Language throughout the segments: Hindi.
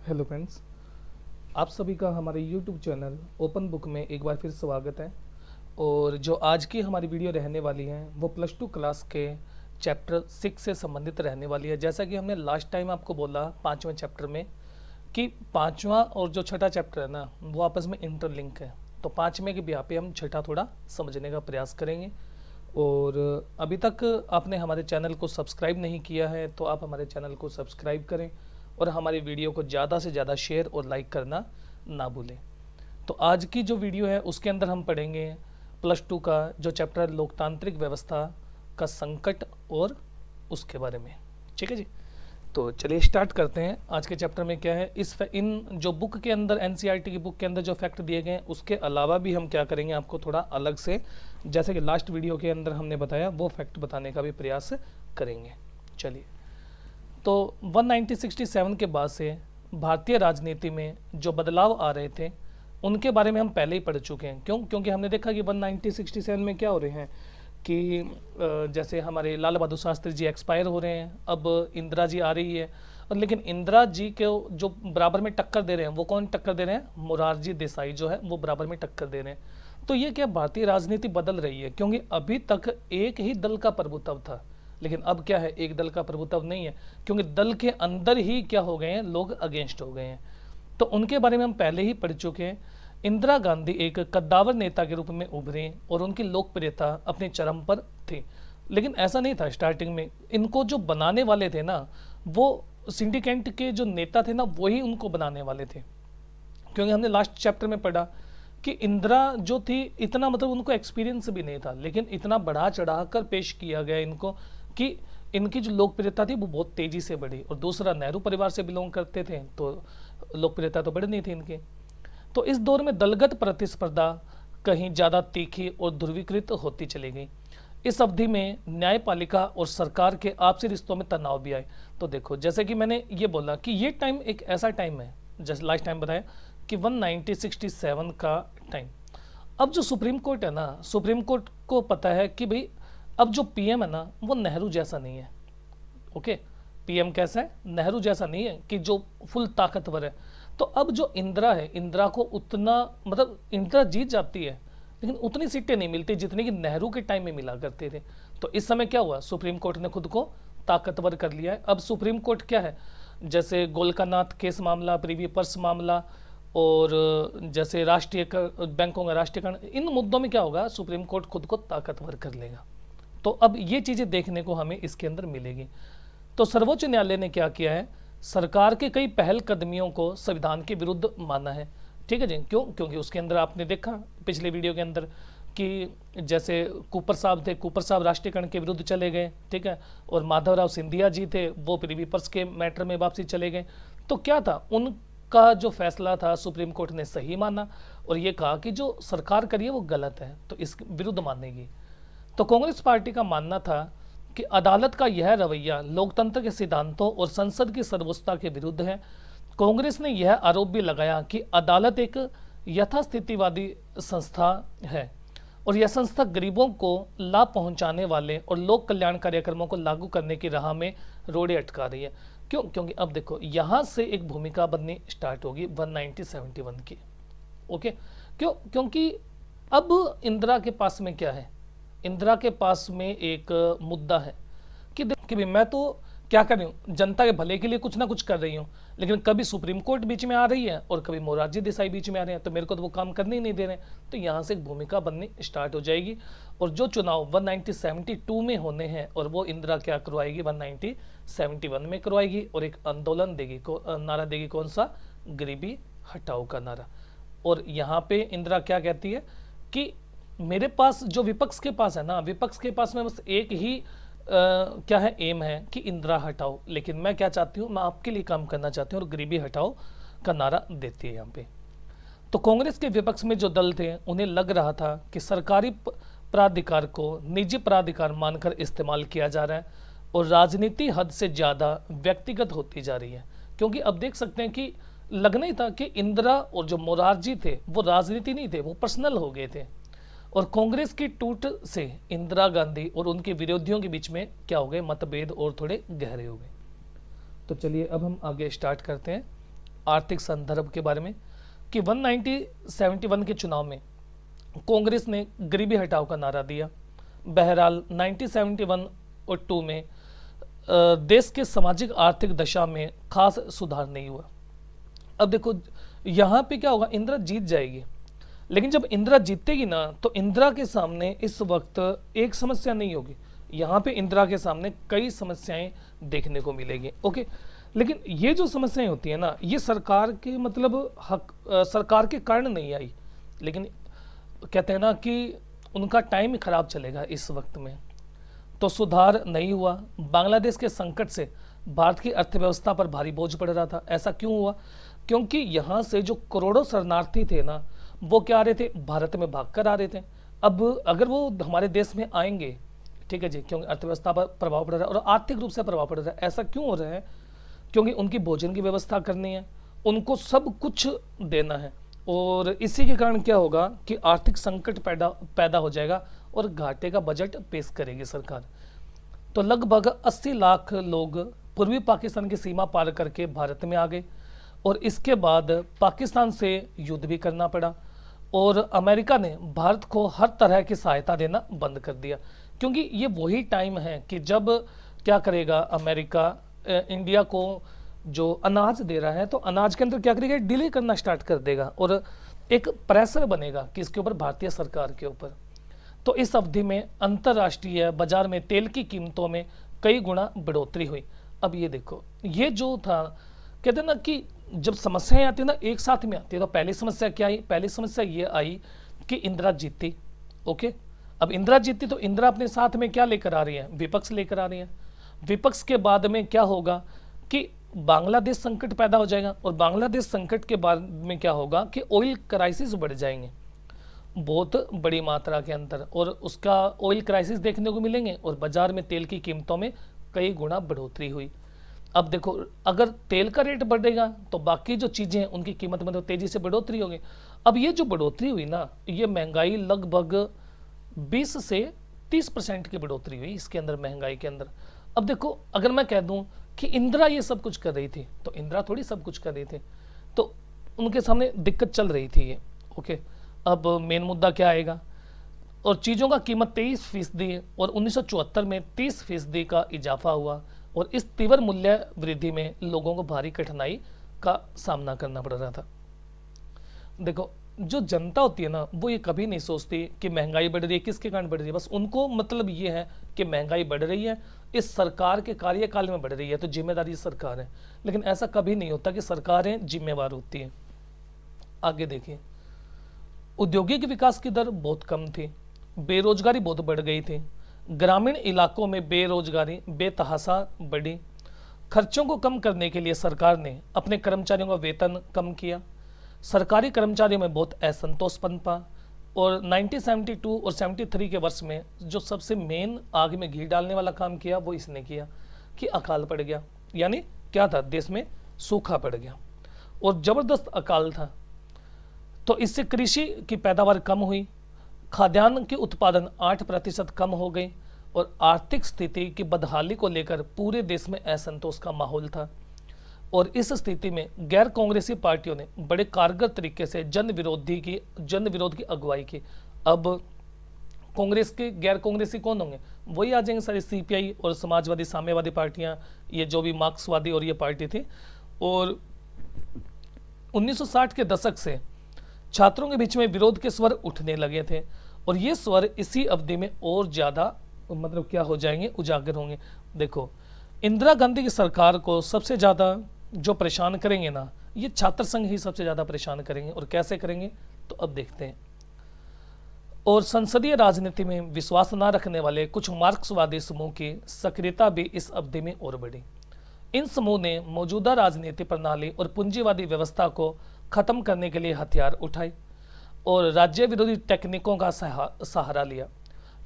हेलो फ्रेंड्स, आप सभी का हमारे यूट्यूब चैनल ओपन बुक में एक बार फिर स्वागत है। और जो आज की हमारी वीडियो रहने वाली है वो प्लस टू क्लास के चैप्टर 6 से संबंधित रहने वाली है। जैसा कि हमने लास्ट टाइम आपको बोला 5वें चैप्टर में कि 5वां और जो छठा चैप्टर है ना वो आपस में इंटरलिंक है। तो 5वें के यहाँ पे हम छठा थोड़ा समझने का प्रयास करेंगे। और अभी तक आपने हमारे चैनल को सब्सक्राइब नहीं किया है तो आप हमारे चैनल को सब्सक्राइब करें और हमारी वीडियो को ज़्यादा से ज़्यादा शेयर और लाइक करना ना भूलें। तो आज की जो वीडियो है उसके अंदर हम पढ़ेंगे प्लस टू का जो चैप्टर है लोकतांत्रिक व्यवस्था का संकट और उसके बारे में। ठीक है जी, तो चलिए स्टार्ट करते हैं। आज के चैप्टर में क्या है, इन जो बुक के अंदर एनसीईआरटी की बुक के अंदर जो फैक्ट दिए गए हैं उसके अलावा भी हम क्या करेंगे, आपको थोड़ा अलग से जैसे कि लास्ट वीडियो के अंदर हमने बताया वो फैक्ट बताने का भी प्रयास करेंगे। चलिए, तो 1967 के बाद से भारतीय राजनीति में जो बदलाव आ रहे थे उनके बारे में हम पहले ही पढ़ चुके हैं। क्योंकि हमने देखा कि 1967 में क्या हो रहे हैं कि जैसे हमारे लाल बहादुर शास्त्री जी एक्सपायर हो रहे हैं, अब इंदिरा जी आ रही है। और लेकिन इंदिरा जी के जो बराबर में टक्कर दे रहे हैं वो कौन टक्कर दे रहे हैं, मोरारजी देसाई जो है वो बराबर में टक्कर दे रहे हैं। तो ये क्या भारतीय राजनीति बदल रही है, क्योंकि अभी तक एक ही दल का प्रभुत्व था, लेकिन अब क्या है, एक दल का प्रभुत्व नहीं है, क्योंकि दल के अंदर ही क्या हो गए हैं, लोग अगेंस्ट हो गए हैं। तो उनके बारे में हम पहले ही पढ़ चुके हैं। इंदिरा गांधी एक कद्दावर नेता के रूप में उभरे और उनकी लोकप्रियता अपने चरम पर थी। लेकिन ऐसा नहीं था स्टार्टिंग में, इनको जो बनाने वाले थे ना वो सिंडिकेट के जो नेता थे ना वही उनको बनाने वाले थे। क्योंकि हमने लास्ट चैप्टर में पढ़ा कि इंदिरा जो थी इतना मतलब उनको एक्सपीरियंस भी नहीं था, लेकिन इतना बढ़ा चढ़ा कर पेश किया गया इनको कि इनकी जो लोकप्रियता थी वो बहुत तेजी से बढ़ी। और दूसरा, नेहरू परिवार से बिलोंग करते थे तो लोकप्रियता तो बढ़नी थी इनकी। तो इस दौर में दलगत प्रतिस्पर्धा कहीं ज़्यादा तीखी और ध्रुवीकृत होती चली गई। इस अवधि में न्यायपालिका और सरकार के आपसी रिश्तों में तनाव भी आए। तो देखो, जैसे कि मैंने ये बोला कि ये टाइम एक ऐसा टाइम है, जैसे लास्ट टाइम बताया कि 1967 का टाइम। अब जो सुप्रीम कोर्ट है ना, सुप्रीम कोर्ट को पता है कि भाई अब जो पीएम है ना वो नेहरू जैसा नहीं है। ओके, पीएम कैसा है, नेहरू जैसा नहीं है कि जो फुल ताकतवर है। तो अब जो इंदिरा है, इंदिरा को उतना मतलब इंदिरा जीत जाती है लेकिन उतनी सीटें नहीं मिलती जितनी कि नेहरू के टाइम में मिला करते थे। तो इस समय क्या हुआ, सुप्रीम कोर्ट ने खुद को ताकतवर कर लिया है। अब सुप्रीम कोर्ट क्या है, जैसे गोलकानाथ केस मामला, प्रीवी पर्स मामला और जैसे राष्ट्रीय बैंकों का राष्ट्रीयकरण, इन मुद्दों में क्या होगा, सुप्रीम कोर्ट खुद को ताकतवर कर लेगा। तो अब ये चीज़ें देखने को हमें इसके अंदर मिलेगी। तो सर्वोच्च न्यायालय ने क्या किया है, सरकार के कई पहल कदमियों को संविधान के विरुद्ध माना है। ठीक है जी, क्योंकि उसके अंदर आपने देखा पिछले वीडियो के अंदर कि जैसे कूपर साहब थे, कूपर साहब राष्ट्रीयकरण के विरुद्ध चले गए, ठीक है, और माधवराव सिंधिया जी थे वो प्रीवी पर्स के मैटर में वापसी चले गए। तो क्या था, उनका जो फैसला था सुप्रीम कोर्ट ने सही माना और ये कहा कि जो सरकार करिए वो गलत है तो इस विरुद्ध मानेगी। तो कांग्रेस पार्टी का मानना था कि अदालत का यह रवैया लोकतंत्र के सिद्धांतों और संसद की सर्वोच्चता के विरुद्ध है। कांग्रेस ने यह आरोप भी लगाया कि अदालत एक यथास्थितिवादी संस्था है और यह संस्था गरीबों को लाभ पहुंचाने वाले और लोक कल्याण कार्यक्रमों को लागू करने की राह में रोड़े अटका रही है। क्योंकि अब देखो यहाँ से एक भूमिका बननी स्टार्ट होगी 1971 की। ओके, क्योंकि अब इंदिरा के पास में क्या है, इंदिरा के पास में एक मुद्दा है कि भाई मैं तो क्या कर रही हूँ, जनता के भले के लिए कुछ ना कुछ कर रही हूँ, लेकिन कभी सुप्रीम कोर्ट बीच में आ रही है और कभी मोरारजी देसाई बीच में आ रहे हैं तो मेरे को तो वो काम करने ही नहीं दे रहे हैं। तो यहाँ से एक भूमिका बननी स्टार्ट हो जाएगी और जो चुनाव 1972 में होने हैं और वो इंदिरा क्या करवाएगी, 1971 में करवाएगी और एक आंदोलन देगी, नारा देगी, कौन सा, गरीबी हटाओ का नारा। और यहाँ पे इंदिरा क्या कहती है कि मेरे पास जो विपक्ष के पास है ना, विपक्ष के पास में बस एक ही क्या है, एम है कि इंदिरा हटाओ, लेकिन मैं क्या चाहती हूँ, मैं आपके लिए काम करना चाहती हूँ और गरीबी हटाओ का नारा देती है यहाँ पे। तो कांग्रेस के विपक्ष में जो दल थे उन्हें लग रहा था कि सरकारी प्राधिकार को निजी प्राधिकार मानकर इस्तेमाल किया जा रहा है और राजनीति हद से ज़्यादा व्यक्तिगत होती जा रही है। क्योंकि अब देख सकते हैं कि लगना ही था कि इंदिरा और जो मोरारजी थे वो राजनीति नहीं थे, वो पर्सनल हो गए थे। और कांग्रेस की टूट से इंदिरा गांधी और उनके विरोधियों के बीच में क्या हो गए, मतभेद और थोड़े गहरे हो गए। तो चलिए अब हम आगे स्टार्ट करते हैं आर्थिक संदर्भ के बारे में कि 1971 के चुनाव में कांग्रेस ने गरीबी हटाओ का नारा दिया। बहरहाल 1971 और 2 में देश के सामाजिक आर्थिक दशा में खास सुधार नहीं हुआ। अब देखो यहाँ पे क्या होगा, इंदिरा जीत जाएगी, लेकिन जब इंदिरा जीतेगी ना तो इंदिरा के सामने इस वक्त एक समस्या नहीं होगी, यहाँ पे इंदिरा के सामने कई समस्याएं देखने को मिलेगी। ओके, लेकिन ये जो समस्याएं होती है ना, ये सरकार के मतलब सरकार के कारण नहीं आई, लेकिन कहते हैं ना कि उनका टाइम ही खराब चलेगा इस वक्त में। तो सुधार नहीं हुआ। बांग्लादेश के संकट से भारत की अर्थव्यवस्था पर भारी बोझ पड़ रहा था। ऐसा क्यों हुआ? क्योंकि यहाँ से जो करोड़ों शरणार्थी थे ना, वो क्या आ रहे थे, भारत में भागकर आ रहे थे। अब अगर वो हमारे देश में आएंगे, ठीक है जी, क्योंकि अर्थव्यवस्था पर प्रभाव पड़ रहा है और आर्थिक रूप से प्रभाव पड़ रहा है। ऐसा क्यों हो रहा है? क्योंकि उनकी भोजन की व्यवस्था करनी है, उनको सब कुछ देना है, और इसी के कारण क्या होगा कि आर्थिक संकट पैदा हो जाएगा और घाटे का बजट पेश करेगी सरकार। तो लगभग 80 लाख लोग पूर्वी पाकिस्तान की सीमा पार करके भारत में आ गए, और इसके बाद पाकिस्तान से युद्ध भी करना पड़ा, और अमेरिका ने भारत को हर तरह की सहायता देना बंद कर दिया। क्योंकि ये वही टाइम है कि जब क्या करेगा अमेरिका इंडिया को जो अनाज दे रहा है, तो अनाज के अंदर क्या करेगा, डिले करना स्टार्ट कर देगा, और एक प्रेशर बनेगा किसके ऊपर, भारतीय सरकार के ऊपर। तो इस अवधि में अंतर्राष्ट्रीय बाजार में तेल की कीमतों में कई गुना बढ़ोतरी हुई। अब ये देखो, ये जो था, कहते हैं ना कि जब समस्याएं आती है ना एक साथ में आती है, तो पहली समस्या क्या आई? पहली समस्या ये आई कि इंदिरा जीती। ओके, अब इंदिरा जीती तो इंदिरा अपने साथ में क्या लेकर आ रही है, विपक्ष लेकर आ रही है। विपक्ष के बाद में क्या होगा कि बांग्लादेश संकट पैदा हो जाएगा, और बांग्लादेश संकट के बाद में क्या होगा कि ऑयल क्राइसिस बढ़ जाएंगे बहुत बड़ी मात्रा के अंदर, और उसका ऑयल क्राइसिस देखने को मिलेंगे, और बाजार में तेल की कीमतों में कई गुना बढ़ोतरी हुई। अब देखो, अगर तेल का रेट बढ़ेगा तो बाकी जो चीज़ें हैं उनकी कीमत में तो तेज़ी से बढ़ोतरी होगी। अब ये जो बढ़ोतरी हुई ना, ये महंगाई लगभग 20 से 30% की बढ़ोतरी हुई इसके अंदर, महंगाई के अंदर। अब देखो, अगर मैं कह दूं कि इंदिरा ये सब कुछ कर रही थी, तो इंदिरा थोड़ी सब कुछ कर रही थी, तो उनके सामने दिक्कत चल रही थी ये। ओके, अब मेन मुद्दा क्या आएगा, और चीज़ों का कीमत 23% और 1974 में 30% का इजाफा हुआ, और इस तीव्र मूल्य वृद्धि में लोगों को भारी कठिनाई का सामना करना पड़ रहा था। देखो, जो जनता होती है ना, वो ये कभी नहीं सोचती कि महंगाई बढ़ रही है, किसके कारण बढ़ रही है। बस उनको मतलब ये है कि महंगाई बढ़ रही है, इस सरकार के कार्यकाल में बढ़ रही है, तो जिम्मेदारी सरकार है। लेकिन ऐसा कभी नहीं होता कि सरकारें जिम्मेवार होती हैं। आगे देखिए, औद्योगिक विकास की दर बहुत कम थी, बेरोजगारी बहुत बढ़ गई थी, ग्रामीण इलाकों में बेरोजगारी बेतहासा बढ़ी। खर्चों को कम करने के लिए सरकार ने अपने कर्मचारियों का वेतन कम किया, सरकारी कर्मचारियों में बहुत असंतोष पनपा, और 1972 और 73 के वर्ष में जो सबसे मेन आग में घी डालने वाला काम किया वो इसने किया कि अकाल पड़ गया। यानी क्या था, देश में सूखा पड़ गया और ज़बरदस्त अकाल था। तो इससे कृषि की पैदावार कम हुई, खाद्यान्न के उत्पादन 8% कम हो गए, और आर्थिक स्थिति की बदहाली को लेकर पूरे देश में असंतोष का माहौल था। और इस स्थिति में गैर कांग्रेसी पार्टियों ने बड़े कारगर तरीके से जन विरोध की अगुवाई की। अब कांग्रेस के गैर कांग्रेसी कौन होंगे, वही आ जाएंगे सारे सीपीआई और समाजवादी साम्यवादी पार्टियां, ये जो भी मार्क्सवादी और ये पार्टी थी। और 1960 के दशक से छात्रों के बीच में विरोध के स्वर उठने लगे थे, और ये स्वर इसी अवधि में और ज़्यादा मतलब क्या हो जाएंगे, उजागर होंगे। देखो, इंदिरा गांधी की सरकार को सबसे ज़्यादा जो परेशान करेंगे ना, ये छात्र संघ ही सबसे ज़्यादा परेशान करेंगे। और कैसे करेंगे, तो अब देखते हैं। और संसदीय राजनीति में विश्वास न रखने वाले कुछ मार्क्सवादी समूह की सक्रियता भी इस अवधि में और बढ़ी। इन समूह ने मौजूदा राजनीति प्रणाली और पूंजीवादी व्यवस्था को खत्म करने के लिए हथियार उठाए और राज्य विरोधी टेक्निकों का सहारा लिया।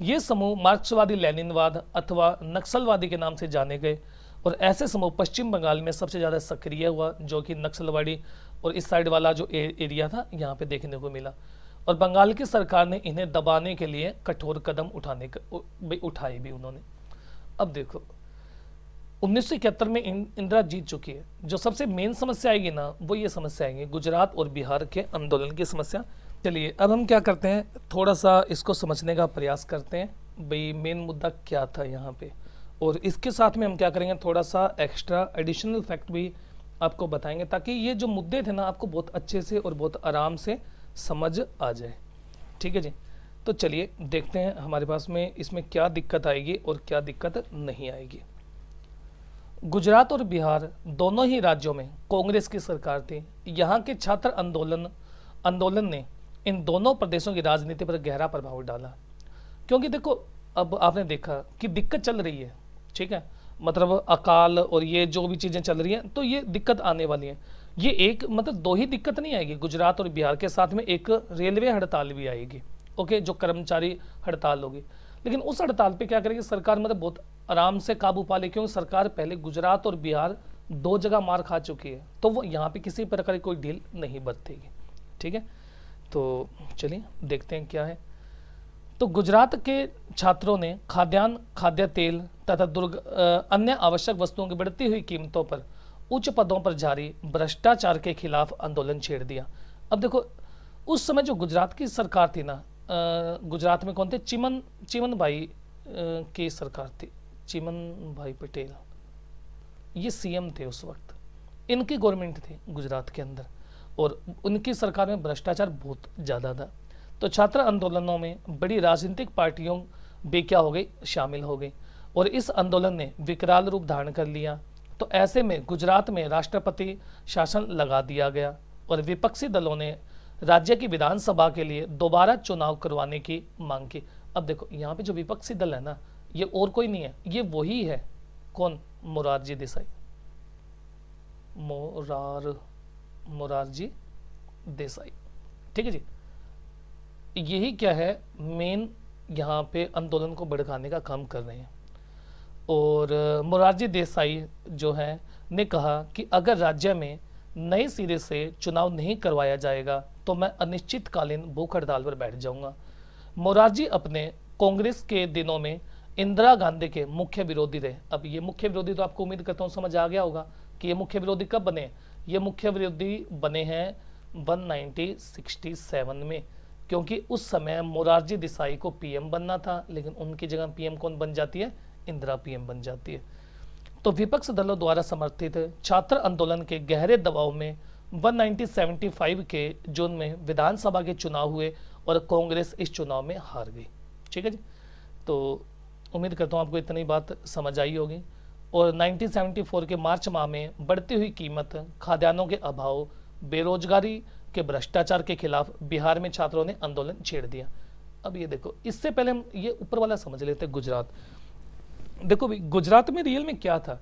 ये समूह मार्क्सवादी लेनिनवाद अथवा नक्सलवादी के नाम से जाने गए, और ऐसे समूह पश्चिम बंगाल में सबसे ज़्यादा सक्रिय हुआ, जो कि नक्सलवाड़ी और इस साइड वाला जो एरिया था यहाँ पे देखने को मिला। और बंगाल की सरकार ने इन्हें दबाने के लिए कठोर कदम उठाए भी उन्होंने। अब देखो, 1971 में इंदिरा जीत चुकी है। जो सबसे मेन समस्या आएगी ना, वो ये समस्या आएगी गुजरात और बिहार के आंदोलन की समस्या। चलिए अब हम क्या करते हैं, थोड़ा सा इसको समझने का प्रयास करते हैं भाई मेन मुद्दा क्या था यहाँ पे, और इसके साथ में हम क्या करेंगे, थोड़ा सा एक्स्ट्रा एडिशनल फैक्ट भी आपको बताएंगे, ताकि ये जो मुद्दे थे ना आपको बहुत अच्छे से और बहुत आराम से समझ आ जाए। ठीक है जी, तो चलिए देखते हैं हमारे पास में इसमें क्या दिक्कत आएगी और क्या दिक्कत नहीं आएगी। गुजरात और बिहार दोनों ही राज्यों में कांग्रेस की सरकार थी। यहाँ के छात्र आंदोलन ने इन दोनों प्रदेशों की राजनीति पर गहरा प्रभाव डाला, क्योंकि देखो अब आपने देखा कि दिक्कत चल रही है, ठीक है, मतलब अकाल और ये जो भी चीज़ें चल रही हैं, तो ये दिक्कत आने वाली है। ये एक मतलब दो ही दिक्कत नहीं आएगी, गुजरात और बिहार के साथ में एक रेलवे हड़ताल भी आएगी, ओके, जो कर्मचारी हड़ताल होगी। लेकिन उस हड़ताल पे क्या करेगी सरकार, मतलब बहुत आराम से काबू पा ले, क्योंकि सरकार पहले गुजरात और बिहार दो जगह मार खा चुकी है, तो वो यहाँ पे किसी प्रकार की कोई ढील नहीं बरतेगी। ठीक है, तो चलिए देखते हैं क्या है। तो गुजरात के छात्रों ने खाद्यान्न, खाद्य तेल तथा अन्य आवश्यक वस्तुओं की बढ़ती हुई कीमतों पर उच्च पदों पर जारी भ्रष्टाचार के खिलाफ आंदोलन छेड़ दिया। अब देखो उस समय जो गुजरात की सरकार थी ना, गुजरात में कौन थे, चिमन भाई की सरकार थी, चिमन भाई पटेल, ये सीएम थे उस वक्त, इनकी गवर्नमेंट थी गुजरात के अंदर, और उनकी सरकार में भ्रष्टाचार बहुत ज़्यादा था। तो छात्र आंदोलनों में बड़ी राजनीतिक पार्टियों भी क्या हो गई, शामिल हो गई, और इस आंदोलन ने विकराल रूप धारण कर लिया। तो ऐसे में गुजरात में राष्ट्रपति शासन लगा दिया गया और विपक्षी दलों ने राज्य की विधानसभा के लिए दोबारा चुनाव करवाने की मांग की। अब देखो यहाँ पे जो विपक्षी दल है ना, ये और कोई नहीं है, ये वही है, कौन, मोरारजी देसाई, मोरारजी देसाई। ठीक है जी, यही क्या है मेन यहाँ पे आंदोलन को भड़काने का काम कर रहे हैं। और मोरारजी देसाई जो है ने कहा कि अगर राज्य में नए सिरे से चुनाव नहीं करवाया जाएगा तो मैं अनिश्चितकालीन भूख हड़ताल पर बैठ जाऊंगा। मोरारजी अपने कांग्रेस के दिनों में इंदिरा गांधी के मुख्य विरोधी रहे। अब ये मुख्य विरोधी तो आपको उम्मीद करता हूँ समझ आ गया होगा कि ये मुख्य विरोधी कब बने। ये मुख्य विरोधी बने हैं 1967 में, क्योंकि उस समय मोरारजी देसाई को पीएम बनना था, लेकिन उनकी जगह पीएम कौन बन जाती है, इंदिरा पीएम बन जाती है। तो विपक्ष दलों द्वारा समर्थित छात्र आंदोलन के गहरे दबाव में 1975 के जून में विधानसभा के चुनाव हुए और कांग्रेस इस चुनाव में हार गई। ठीक है जी, तो उम्मीद करता हूँ आपको इतनी बात समझ आई होगी। और 1974 के मार्च माह में बढ़ती हुई कीमत, खाद्यान्नों के अभाव, बेरोजगारी के भ्रष्टाचार के खिलाफ बिहार में छात्रों ने आंदोलन छेड़ दिया। अब ये देखो, इससे पहले हम ये ऊपर वाला समझ लेते हैं गुजरात। देखो भाई गुजरात में रियल में क्या था,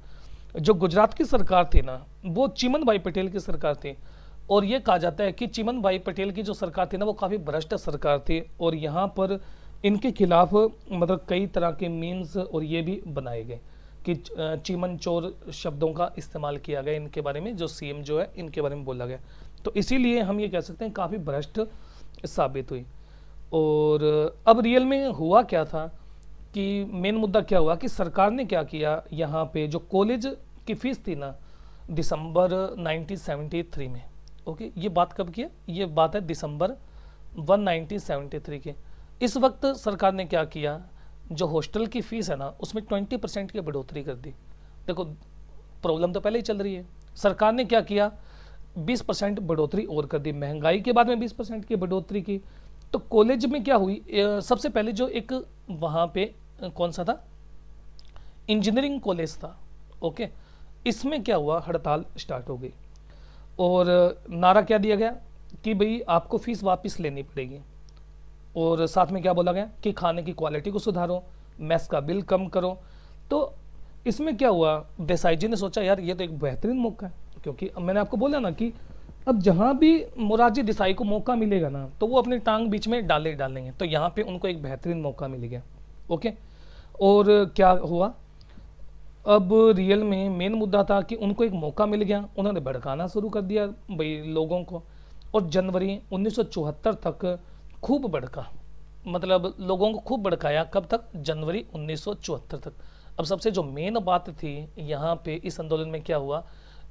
जो गुजरात की सरकार थी ना वो चिमन भाई पटेल की सरकार थी, और ये कहा जाता है कि चिमन भाई पटेल की जो सरकार थी ना वो काफ़ी भ्रष्ट सरकार थी, और यहाँ पर इनके खिलाफ मतलब कई तरह के मीम्स और ये भी बनाए गए कि चिमन चोर शब्दों का इस्तेमाल किया गया इनके बारे में, जो सीएम जो है इनके बारे में बोला गया। तो इसीलिए हम ये कह सकते हैं काफ़ी भ्रष्ट साबित हुई। और अब रियल में हुआ क्या था कि मेन मुद्दा क्या हुआ कि सरकार ने क्या किया, यहाँ पे जो कॉलेज की फीस थी ना दिसंबर 1973 में, ओके, ये बात कब की है, ये बात है दिसंबर 1973 के। इस वक्त सरकार ने क्या किया, जो हॉस्टल की फीस है ना उसमें 20% की बढ़ोतरी कर दी। देखो प्रॉब्लम तो पहले ही चल रही है, सरकार ने क्या किया 20% बढ़ोतरी और कर दी, महंगाई के बाद में 20% की बढ़ोतरी की। तो कॉलेज में क्या हुई, सबसे पहले जो एक वहाँ पे कौन सा था, इंजीनियरिंग कॉलेज था, ओके, इसमें क्या हुआ हड़ताल स्टार्ट हो गई और नारा क्या दिया गया कि भाई आपको फीस वापस लेनी पड़ेगी, और साथ में क्या बोला गया कि खाने की क्वालिटी को सुधारो, मेस का बिल कम करो। तो इसमें क्या हुआ, देसाई जी ने सोचा यार ये तो एक बेहतरीन मौका है, क्योंकि मैंने आपको बोला ना कि अब जहाँ भी मोरारजी देसाई को मौका मिलेगा ना तो वो अपनी टांग बीच में डालेंगे, तो यहाँ पे उनको एक बेहतरीन मौका मिल गया, ओके। और क्या हुआ, अब रियल में मेन मुद्दा था कि उनको एक मौका मिल गया, उन्होंने भड़काना शुरू कर दिया भाई लोगों को, और जनवरी 1974 तक खूब भड़का, मतलब लोगों को खूब भड़काया। कब तक, जनवरी 1974 तक। अब सबसे जो मेन बात थी यहाँ पे इस आंदोलन में क्या हुआ,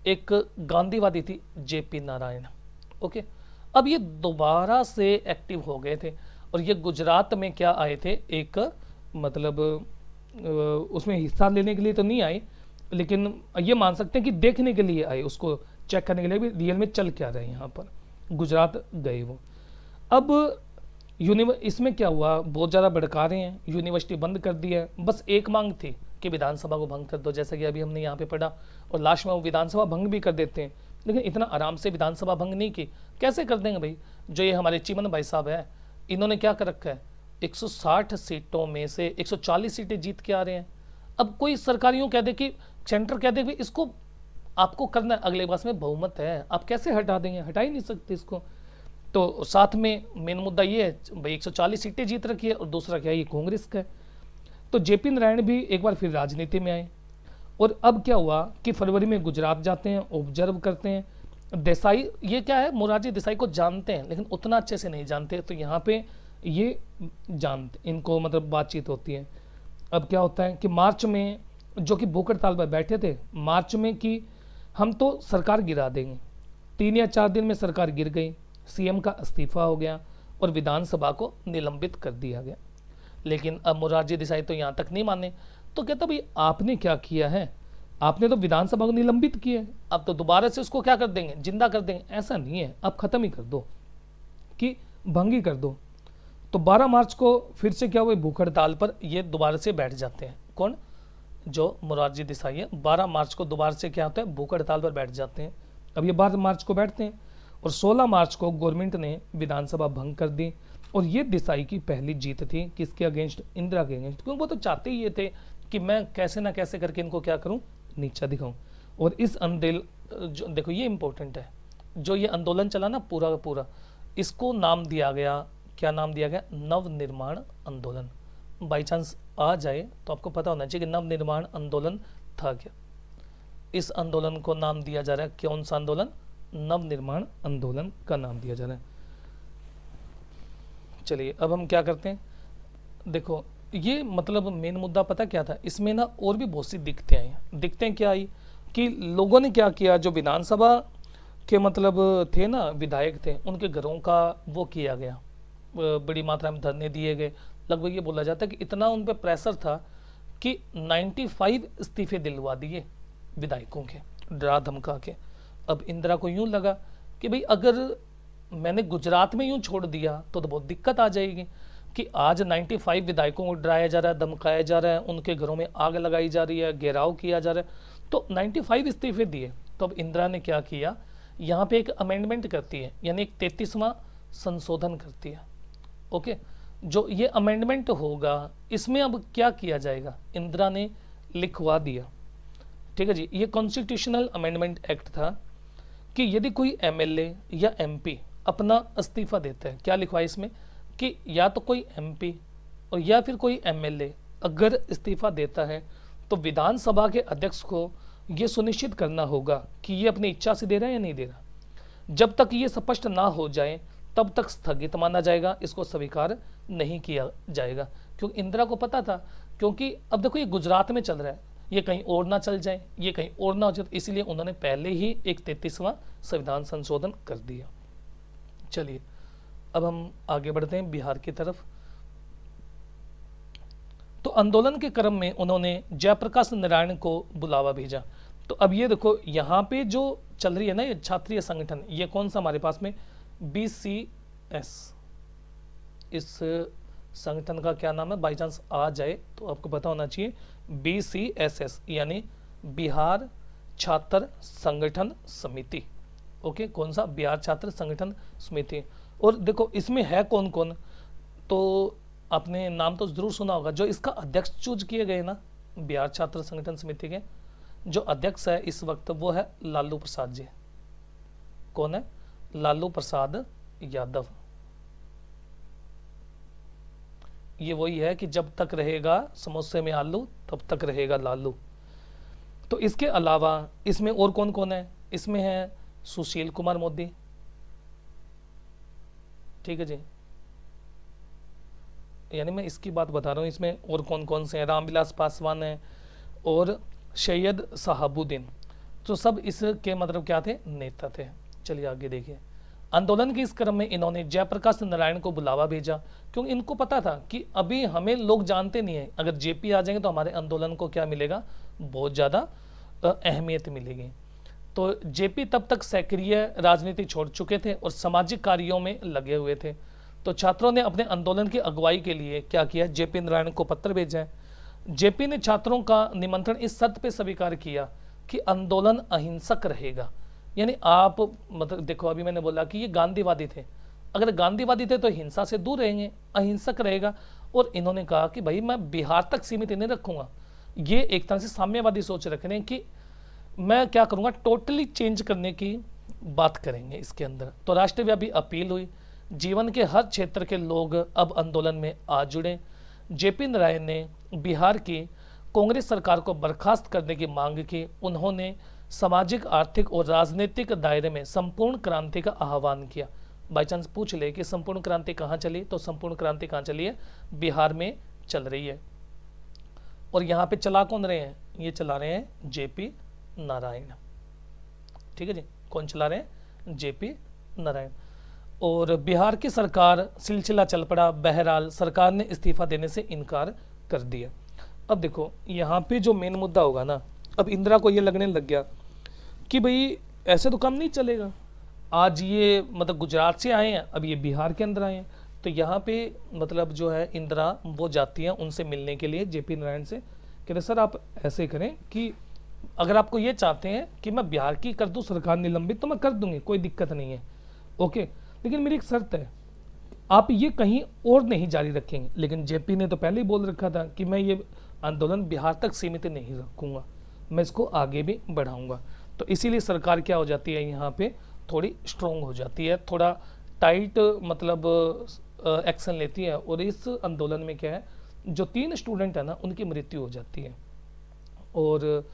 एक गांधीवादी थी जेपी नारायण। ओके, अब ये दोबारा से एक्टिव हो गए थे और ये गुजरात में क्या आए थे, एक मतलब उसमें हिस्सा लेने के लिए तो नहीं आए, लेकिन ये मान सकते हैं कि देखने के लिए आए, उसको चेक करने के लिए भी रियल में चल क्या रहे हैं यहाँ पर। गुजरात गए वो। अब इसमें क्या हुआ, बहुत ज़्यादा भड़का रहे हैं, यूनिवर्सिटी बंद कर दी है। बस एक मांग थी कि विधानसभा को भंग कर दो, जैसा कि अभी हमने यहाँ पे पढ़ा, और लास्ट में वो विधानसभा भंग भी कर देते हैं। लेकिन इतना आराम से विधानसभा भंग नहीं की, कैसे कर देंगे भाई। जो ये हमारे चिमन भाई साहब है, इन्होंने क्या कर रखा है, 160 सीटों में से 140 सीटें जीत के आ रहे हैं। अब कोई सरकारियों कह दे कि सेंटर कह दे कि इसको आपको करना है, अगले पास में बहुमत है, आप कैसे हटा देंगे, हटा ही नहीं सकते इसको। तो साथ में मेन मुद्दा ये है भाई 140 सीटें जीत रखी है, और दूसरा क्या है, ये कांग्रेस का है। तो जेपी नारायण भी एक बार फिर राजनीति में आए। और अब क्या हुआ कि फरवरी में गुजरात जाते हैं, ऑब्जर्व करते हैं। देसाई, ये क्या है, मोरारजी देसाई को जानते हैं लेकिन उतना अच्छे से नहीं जानते, तो यहाँ पे ये जानते, इनको मतलब बातचीत होती है। अब क्या होता है कि मार्च में, जो कि भूख हड़ताल पर बैठे थे मार्च में, कि हम तो सरकार गिरा देंगे। 3 या 4 दिन में सरकार गिर गई, सीएम का इस्तीफा हो गया और विधानसभा को निलंबित कर दिया गया। लेकिन अब मोरारजी देसाई तो यहाँ तक नहीं माने, तो कहता भाई आपने क्या किया है, आपने तो विधानसभा को निलंबित किया है, अब तो दोबारा से उसको क्या कर देंगे, जिंदा कर देंगे। ऐसा नहीं है, अब खत्म ही कर दो, कि भंग ही कर दो। तो 12 मार्च को फिर से क्या हुआ, भूख हड़ताल पर ये दोबारा से बैठ जाते हैं। कौन, जो मोरारजी देसाई है, 12 मार्च को दोबारा से क्या होता है, भूख हड़ताल पर बैठ जाते हैं। अब ये 12 मार्च को बैठते हैं और 16 मार्च को गवर्नमेंट ने विधानसभा भंग कर दी। और ये देसाई की पहली जीत थी, किसके अगेंस्ट, इंदिरा के अगेंस्ट, क्योंकि वो तो चाहते ही ये थे कि मैं कैसे ना कैसे करके इनको क्या करूं, नीचा दिखाऊं। और इस जो देखो ये इंपॉर्टेंट है, जो ये आंदोलन चला ना पूरा का पूरा, इसको नाम दिया गया, क्या नाम दिया गया, नवनिर्माण आंदोलन। बाई चांस आ जाए तो आपको पता होना चाहिए कि नवनिर्माण आंदोलन था क्या। इस आंदोलन को नाम दिया जा रहा है, कौन सा आंदोलन, नवनिर्माण आंदोलन का नाम दिया जा रहा है। चलिए अब हम क्या करते हैं, देखो ये मतलब मेन मुद्दा पता क्या था इसमें ना, और भी बहुत सी दिक्कतें आई। दिक्कतें क्या आई कि लोगों ने क्या किया, जो विधानसभा के मतलब थे ना, विधायक थे, उनके घरों का वो किया गया, बड़ी मात्रा में धरने दिए गए। लगभग ये बोला जाता है कि इतना उन पर प्रेशर था कि 95 इस्तीफे दिलवा दिए विधायकों के, डरा धमका के। अब इंदिरा को यूं लगा कि भाई अगर मैंने गुजरात में यूं छोड़ दिया तो बहुत दिक्कत आ जाएगी, कि आज 95 विधायकों को डराया जा रहा है, धमकाया जा रहा है, उनके घरों में आग लगाई जा रही है, घेराव किया जा रहा है, तो 95 इस्तीफे दिए। तो अब इंदिरा ने क्या किया, यहाँ पे एक अमेंडमेंट करती है, यानी एक 33वां संशोधन करती है। ओके, जो ये अमेंडमेंट होगा इसमें अब क्या किया जाएगा, इंदिरा ने लिखवा दिया, ठीक है जी। ये कॉन्स्टिट्यूशनल अमेंडमेंट एक्ट था कि यदि कोई एमएलए या एमपी अपना इस्तीफा देता है, क्या लिखवा है इसमें कि या तो कोई एमपी और या फिर कोई एमएलए अगर इस्तीफा देता है तो विधानसभा के अध्यक्ष को ये सुनिश्चित करना होगा कि ये अपनी इच्छा से दे रहा है या नहीं दे रहा। जब तक ये स्पष्ट ना हो जाए तब तक स्थगित माना जाएगा, इसको स्वीकार नहीं किया जाएगा। क्योंकि इंदिरा को पता था, क्योंकि अब देखो ये गुजरात में चल रहा है, ये कहीं और ना चल जाए, ये कहीं और ना हो जाए, इसलिए उन्होंने पहले ही एक 33वां संविधान संशोधन कर दिया। चलिए अब हम आगे बढ़ते हैं बिहार की तरफ। तो आंदोलन के क्रम में उन्होंने जयप्रकाश नारायण को बुलावा भेजा। तो अब ये देखो यहाँ पे जो चल रही है ना ये छात्रीय संगठन, ये कौन सा हमारे पास में, BCS, इस संगठन का क्या नाम है, बाई चांस आ जाए तो आपको पता होना चाहिए, BCSS यानी बिहार छात्र संगठन समिति। ओके, कौन सा, बिहार छात्र संगठन समिति। और देखो इसमें है कौन कौन, तो आपने नाम तो जरूर सुना होगा, जो इसका अध्यक्ष चूज किए गए ना बिहार छात्र संगठन समिति के, जो अध्यक्ष है इस वक्त वो है लालू प्रसाद जी। कौन है, लालू प्रसाद यादव। ये वही है कि जब तक रहेगा समोसे में आलू तब तक रहेगा लालू। तो इसके अलावा इसमें और कौन कौन है, इसमें है सुशील कुमार मोदी, ठीक है जी, यानी मैं इसकी बात बता रहा हूँ। इसमें और कौन कौन से हैं, रामविलास पासवान है, और सैयद शहाबुद्दीन, तो सब इसके मतलब क्या थे, नेता थे। चलिए आगे देखिए। आंदोलन के इस क्रम में इन्होंने जयप्रकाश नारायण को बुलावा भेजा, क्योंकि इनको पता था कि अभी हमें लोग जानते नहीं है, अगर जेपी आ जाएंगे तो हमारे आंदोलन को क्या मिलेगा, बहुत ज़्यादा अहमियत मिलेगी। तो जेपी तब तक सक्रिय राजनीति छोड़ चुके थे और सामाजिक कार्यों में लगे हुए थे। तो छात्रों ने अपने आंदोलन की अगुवाई के लिए क्या किया, जेपी नारायण को पत्र भेजा है। जेपी ने छात्रों का निमंत्रण इस शर्त पे स्वीकार किया कि आंदोलन अहिंसक रहेगा। यानी आप मतलब देखो, अभी मैंने बोला कि ये गांधीवादी थे, अगर गांधीवादी थे तो हिंसा से दूर रहेंगे, अहिंसक रहेगा। और इन्होंने कहा कि भाई मैं बिहार तक सीमित नहीं रखूंगा। ये एक तरह से साम्यवादी सोच रख रहे हैं कि मैं क्या करूंगा, टोटली चेंज करने की बात करेंगे इसके अंदर। तो राष्ट्रव्यापी अपील हुई, जीवन के हर क्षेत्र के लोग अब आंदोलन में आ जुड़े। जेपी नारायण ने बिहार की कांग्रेस सरकार को बर्खास्त करने की मांग की। उन्होंने सामाजिक, आर्थिक और राजनीतिक दायरे में संपूर्ण क्रांति का आह्वान किया। बाई चांस पूछ ले कि संपूर्ण क्रांति कहाँ चली, तो संपूर्ण क्रांति कहाँ चली है, बिहार में चल रही है। और यहाँ पे चला कौन रहे हैं, ये चला रहे हैं जेपी नारायण। ठीक है जी, कौन चला रहे हैं, जेपी नारायण। और बिहार की सरकार सिलसिला चल पड़ा। बहरहाल सरकार ने इस्तीफा देने से इनकार कर दिया। अब देखो यहाँ पे जो मेन मुद्दा होगा ना, अब इंदिरा को ये लगने लग गया कि भाई ऐसे तो काम नहीं चलेगा। आज ये मतलब गुजरात से आए हैं, अब ये बिहार के अंदर आए हैं, तो यहाँ पे मतलब जो है इंदिरा वो जाती हैं उनसे मिलने के लिए जेपी नारायण से। कहते सर आप ऐसे करें कि अगर आपको ये चाहते हैं कि मैं बिहार की कर दूँ सरकार निलंबित, तो मैं कर दूंगी, कोई दिक्कत नहीं है, ओके, लेकिन मेरी एक शर्त है, आप ये कहीं और नहीं जारी रखेंगे। लेकिन जेपी ने तो पहले ही बोल रखा था कि मैं ये आंदोलन बिहार तक सीमित नहीं रखूंगा, मैं इसको आगे भी बढ़ाऊंगा। तो इसीलिए सरकार क्या हो जाती है, यहाँ पे थोड़ी स्ट्रोंग हो जाती है, थोड़ा टाइट मतलब एक्शन लेती है। और इस आंदोलन में क्या है, जो 3 स्टूडेंट है ना उनकी मृत्यु हो जाती है। और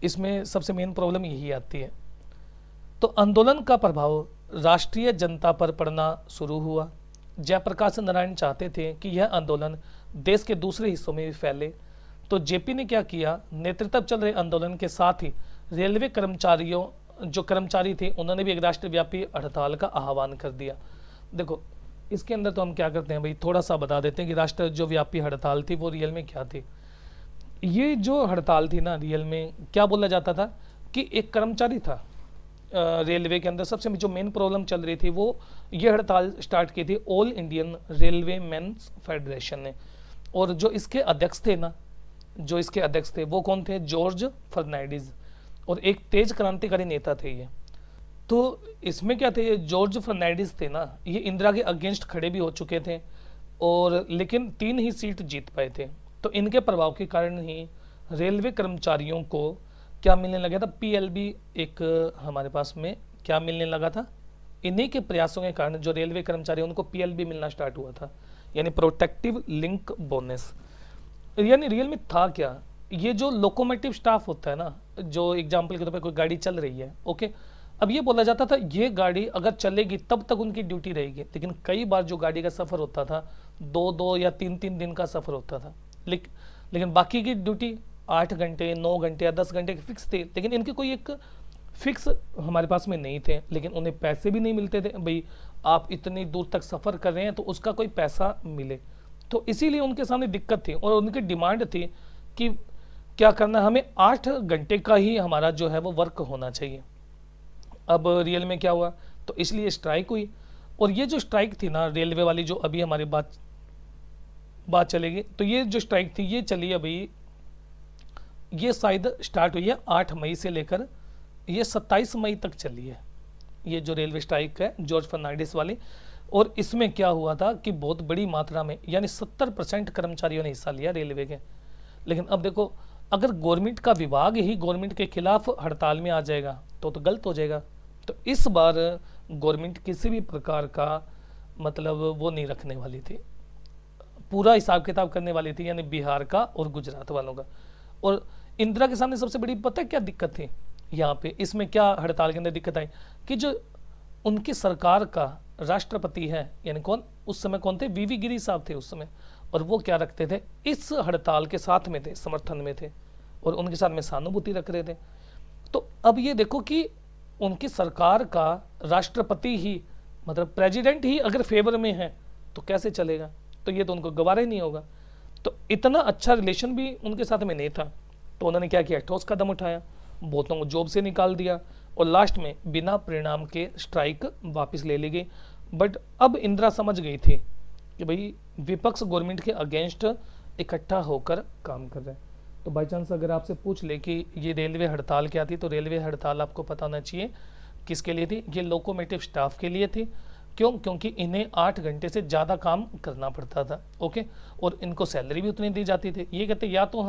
इसमें सबसे मेन प्रॉब्लम यही आती है। तो आंदोलन का प्रभाव राष्ट्रीय जनता पर पड़ना शुरू हुआ। जयप्रकाश नारायण चाहते थे कि यह आंदोलन देश के दूसरे हिस्सों में भी फैले। तो जेपी ने क्या किया, नेतृत्व चल रहे आंदोलन के साथ ही रेलवे कर्मचारियों जो कर्मचारी थे उन्होंने भी एक राष्ट्रव्यापी हड़ताल का आह्वान कर दिया। देखो इसके अंदर तो हम क्या करते हैं भाई, थोड़ा सा बता देते हैं कि राष्ट्र जो व्यापी हड़ताल थी वो रियल में क्या थी। ये जो हड़ताल थी ना, रियल में क्या बोला जाता था कि एक कर्मचारी था रेलवे के अंदर, सबसे जो मेन प्रॉब्लम चल रही थी वो ये हड़ताल स्टार्ट की थी all Indian railway men's federation ने। और जो इसके अध्यक्ष थे ना, जो इसके अध्यक्ष थे वो कौन थे, जॉर्ज फर्नांडिस, और एक तेज क्रांतिकारी नेता थे ये। तो इसमें क्या थे, ये जॉर्ज फर्नांडिस थे ना, ये इंदिरा के अगेंस्ट खड़े भी हो चुके थे, और लेकिन 3 ही सीट जीत पाए थे। तो इनके प्रभाव के कारण ही रेलवे कर्मचारियों को क्या मिलने लगा था, पीएलबी एक हमारे पास में क्या मिलने लगा था, इन्हीं के प्रयासों के कारण जो रेलवे कर्मचारी उनको पीएलबी मिलना स्टार्ट हुआ था, यानी प्रोटेक्टिव लिंक बोनस। यानी रियल में था क्या, ये जो लोकोमोटिव स्टाफ होता है ना, जो एग्जाम्पल के तौर पर कोई गाड़ी चल रही है, ओके, अब ये बोला जाता था ये गाड़ी अगर चलेगी तब तक उनकी ड्यूटी रहेगी। लेकिन कई बार जो गाड़ी का सफ़र होता था 2-2 या 3-3 दिन का सफ़र होता था, लेकिन बाकी की ड्यूटी 8 घंटे 9 घंटे या 10 घंटे के फिक्स थे। लेकिन इनके कोई एक फिक्स हमारे पास में नहीं थे, लेकिन उन्हें पैसे भी नहीं मिलते थे। भाई आप इतनी दूर तक सफ़र कर रहे हैं तो उसका कोई पैसा मिले। तो इसीलिए उनके सामने दिक्कत थी और उनकी डिमांड थी कि क्या करना, हमें 8 घंटे का ही हमारा जो है वो वर्क होना चाहिए। अब रियल में क्या हुआ, तो इसलिए स्ट्राइक हुई। और ये जो स्ट्राइक थी ना रेलवे वाली, जो अभी हमारी बात चलेगी, तो ये जो स्ट्राइक थी ये चली अभी, ये शायद स्टार्ट हुई है 8 मई से लेकर ये 27 मई तक चली है, ये जो रेलवे स्ट्राइक है जॉर्ज फर्नांडिस वाली। और इसमें क्या हुआ था कि बहुत बड़ी मात्रा में यानी 70% कर्मचारियों ने हिस्सा लिया रेलवे के। लेकिन अब देखो, अगर गवर्नमेंट का विभाग ही गवर्नमेंट के खिलाफ हड़ताल में आ जाएगा तो गलत हो जाएगा। तो इस बार गवर्नमेंट किसी भी प्रकार का मतलब वो नहीं रखने वाली थी, पूरा हिसाब किताब करने वाली थी, यानी बिहार का और गुजरात वालों का। और इंदिरा के सामने सबसे बड़ी पता है क्या दिक्कत थी यहाँ पे, इसमें क्या हड़ताल के अंदर दिक्कत आई कि जो उनकी सरकार का राष्ट्रपति है, यानी कौन उस समय कौन थे, वीवी गिरी साहब थे उस समय, और वो क्या रखते थे, इस हड़ताल के साथ में थे, समर्थन में थे और उनके साथ में सहानुभूति रख रहे थे। तो अब ये देखो कि उनकी सरकार का राष्ट्रपति ही, मतलब प्रेसिडेंट ही अगर फेवर में है तो कैसे चलेगा, तो ये तो उनको गवारा ही नहीं होगा। तो इतना अच्छा रिलेशन भी उनके साथ में नहीं था, तो उन्होंने क्या किया, ठोस कदम उठाया, बहुतों को जॉब से निकाल दिया और लास्ट में बिना परिणाम के स्ट्राइक वापस ले ली गई। बट अब इंदिरा समझ गई थी कि भाई विपक्ष गवर्नमेंट के अगेंस्ट इकट्ठा होकर काम कर रहे हैं। तो बाई चांस अगर आपसे पूछ ले कि ये रेलवे हड़ताल क्या थी, तो रेलवे हड़ताल आपको पता होना चाहिए किसके लिए थी, ये लोकोमोटिव स्टाफ के लिए थी। क्यों? क्योंकि इन्हें 8 घंटे से ज़्यादा काम करना पड़ता था, ओके, और इनको सैलरी भी उतनी दी जाती थी। ये कहते या तो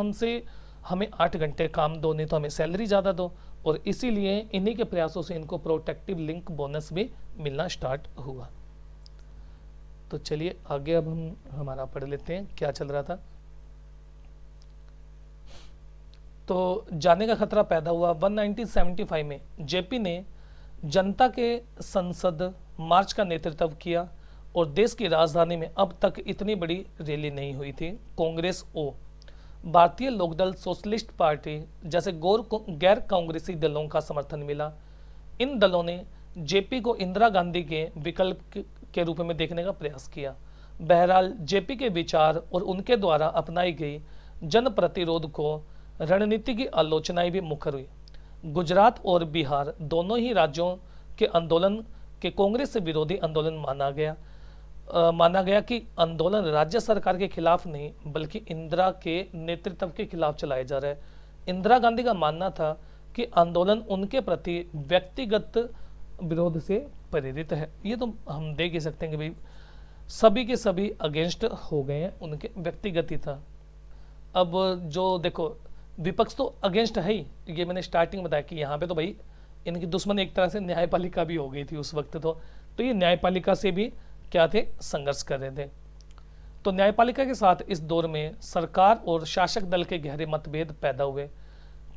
हमें 8 घंटे काम दो, नहीं तो हमें सैलरी ज़्यादा दो, और इसीलिए इन्हीं के प्रयासों से इनको प्रोटेक्टिव लिंक बोनस भी मिलना स्टार्ट हुआ। तो चलिए आगे अब हम हमारा पढ़ लेते हैं क्या चल रहा था। तो जाने का खतरा पैदा हुआ 1975 में। जेपी ने जनता के संसद मार्च का नेतृत्व किया और देश की राजधानी में अब तक इतनी बड़ी रैली नहीं हुई थी। कांग्रेस ओ भारतीय लोकदल, सोशलिस्ट पार्टी जैसे गैर कांग्रेसी दलों का समर्थन मिला। इन दलों ने जेपी को इंदिरा गांधी के विकल्प के रूप में देखने का प्रयास किया। बहरहाल जेपी के विचार और उनके द्वारा अपनाई गई जन प्रतिरोध को रणनीति की आलोचनाएं भी मुखर हुई। गुजरात और बिहार दोनों ही राज्यों के आंदोलन के कांग्रेस से विरोधी आंदोलन माना गया कि आंदोलन राज्य सरकार के खिलाफ नहीं बल्कि इंदिरा के नेतृत्व के खिलाफ चलाया जा रहा है। इंदिरा गांधी का मानना था कि आंदोलन उनके प्रति व्यक्तिगत विरोध से प्रेरित है। ये तो हम देख ही सकते हैं कि भाई सभी के सभी अगेंस्ट हो गए हैं, उनके व्यक्तिगत ही था। अब जो देखो विपक्ष तो अगेंस्ट है ही, ये मैंने स्टार्टिंग बताया कि यहाँ पे तो भाई इनकी दुश्मन एक तरह से न्यायपालिका भी हो गई थी उस वक्त। तो ये न्यायपालिका से भी क्या थे, संघर्ष कर रहे थे। तो न्यायपालिका के साथ इस दौर में सरकार और शासक दल के गहरे मतभेद पैदा हुए।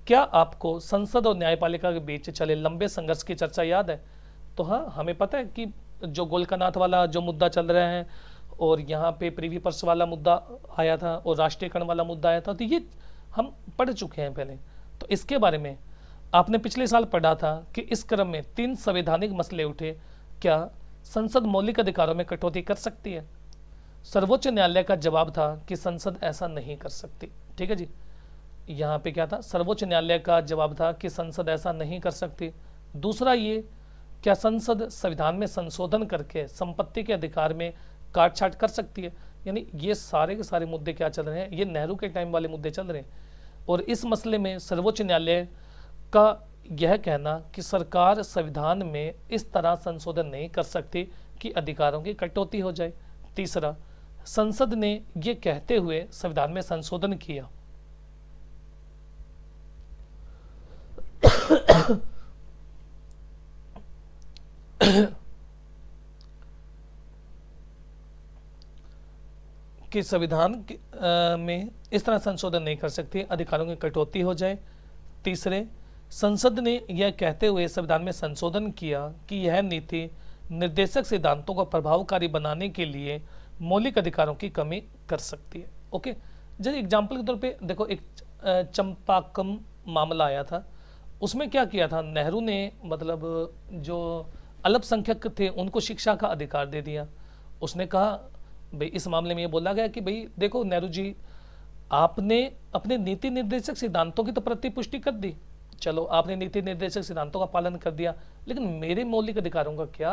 क्या आपको संसद और न्यायपालिका के बीच चले लंबे संघर्ष की चर्चा याद है? तो हाँ, हमें पता है कि जो गोलकनाथ वाला जो मुद्दा चल रहा है और यहाँ पे प्रीवी पर्स वाला मुद्दा आया था और राष्ट्रीयकरण वाला मुद्दा आया था, तो ये हम पढ़ चुके हैं पहले। तो इसके बारे में आपने पिछले साल पढ़ा था कि इस क्रम में 3 संवैधानिक मसले उठे। क्या संसद मौलिक अधिकारों में कटौती कर सकती है? सर्वोच्च न्यायालय का जवाब था कि संसद ऐसा नहीं कर सकती। ठीक है जी, यहाँ पे क्या था, सर्वोच्च न्यायालय का जवाब था कि संसद ऐसा नहीं कर सकती। दूसरा ये, क्या संसद संविधान में संशोधन करके संपत्ति के अधिकार में काटछाट कर सकती है? यानी ये सारे के सारे मुद्दे क्या चल रहे हैं, ये नेहरू के टाइम वाले मुद्दे चल रहे हैं। और इस मसले में सर्वोच्च न्यायालय का यह कहना कि सरकार संविधान में इस तरह संशोधन नहीं कर सकती कि अधिकारों की कटौती हो जाए। तीसरा, संसद ने यह कहते हुए संविधान में संशोधन किया कि संविधान में इस तरह संशोधन नहीं कर सकती, अधिकारों की कटौती हो जाए। तीसरे, संसद ने यह कहते हुए संविधान में संशोधन किया कि यह नीति निर्देशक सिद्धांतों को प्रभावकारी बनाने के लिए मौलिक अधिकारों की कमी कर सकती है। ओके, जैसे एग्जाम्पल के तौर पे देखो, एक चंपाकम मामला आया था, उसमें क्या किया था, नेहरू ने मतलब जो अल्पसंख्यक थे उनको शिक्षा का अधिकार दे दिया। उसने कहा भाई, इस मामले में ये बोला गया कि भाई देखो नेहरू जी, आपने अपने नीति निर्देशक सिद्धांतों की तो प्रतिपुष्टि कर दी, चलो आपने नीति निर्देशक सिद्धांतों का पालन कर दिया, लेकिन मेरे मौलिक अधिकारों का क्या?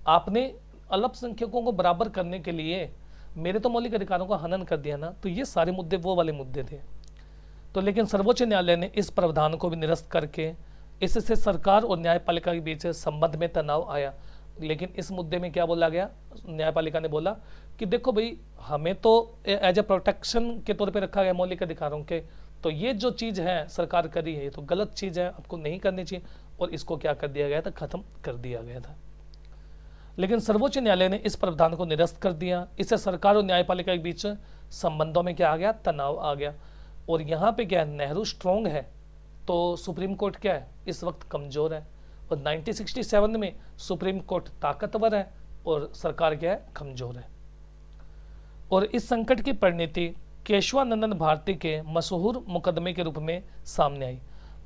आपने अल्पसंख्यकों को बराबर करने के लिए मेरे तो मौलिक अधिकारों का हनन कर दिया ना। तो ये सारे मुद्दे वो वाले मुद्दे थे। तो लेकिन सर्वोच्च न्यायालय ने इस प्रावधान को भी निरस्त करके इससे सरकार और न्यायपालिका के बीच संबंध में तनाव आया। लेकिन इस मुद्दे में क्या बोला गया, न्यायपालिका ने बोला कि देखो भाई, हमें तो एज ए प्रोटेक्शन के तौर पे रखा गया मौलिक अधिकारों के, तो ये जो चीज़ है सरकार करी है ये तो गलत चीज़ है, आपको नहीं करनी चाहिए, और इसको क्या कर दिया गया था, खत्म कर दिया गया था। लेकिन सर्वोच्च न्यायालय ने इस प्रावधान को निरस्त कर दिया। इससे सरकार और न्यायपालिका के बीच संबंधों में क्या आ गया, तनाव आ गया। और यहाँ पे क्या है, नेहरू स्ट्रॉन्ग है तो सुप्रीम कोर्ट क्या है, इस वक्त कमजोर है। और 1967 में सुप्रीम कोर्ट ताकतवर है और सरकार क्या है, कमजोर है। और इस संकट की परिणति केशवानंदन भारती के मशहूर मुकदमे के रूप में सामने आई।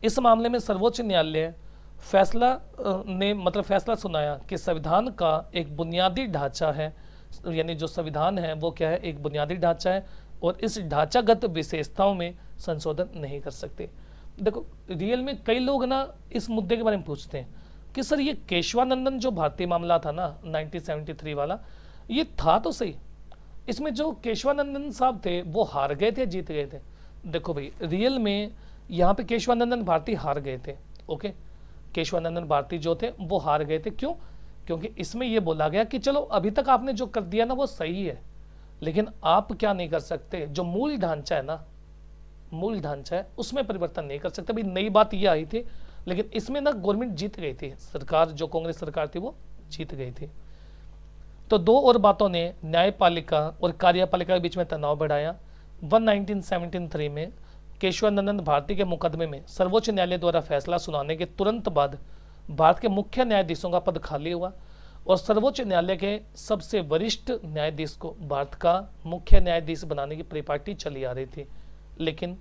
इस मामले में सर्वोच्च न्यायालय फैसला सुनाया कि संविधान का एक बुनियादी ढांचा है, यानी जो संविधान है वो क्या है, एक बुनियादी ढांचा है और इस ढांचागत विशेषताओं में संशोधन नहीं कर सकते। देखो रियल में कई लोग ना इस मुद्दे के बारे में पूछते हैं कि सर ये केशवानंदन जो भारतीय मामला था ना 1973 वाला, ये था तो सही, इसमें जो केशवानंदन साहब थे वो हार गए थे जीत गए थे? देखो भाई रियल में यहाँ पे केशवानंदन भारती हार गए थे। ओके, केशवानंदन भारती जो थे वो हार गए थे। क्यों? क्योंकि इसमें ये बोला गया कि चलो अभी तक आपने जो कर दिया ना वो सही है, लेकिन आप क्या नहीं कर सकते, जो मूल ढांचा है ना, मूल ढांचा है उसमें परिवर्तन नहीं कर सकते। भाई नई बात ये आई थी, लेकिन इसमें ना गवर्नमेंट जीत गई थी, सरकार जो कांग्रेस सरकार थी वो जीत गई थी। तो दो और बातों ने न्यायपालिका और कार्यपालिका के बीच में तनाव बढ़ाया। 1973 में केशवानंदन भारती के मुकदमे में सर्वोच्च न्यायालय द्वारा फैसला सुनाने के तुरंत बाद भारत के मुख्य न्यायाधीशों का पद खाली हुआ और सर्वोच्च न्यायालय के सबसे वरिष्ठ न्यायाधीश को भारत का मुख्य न्यायाधीश बनाने की परिपाटी चली आ रही थी। लेकिन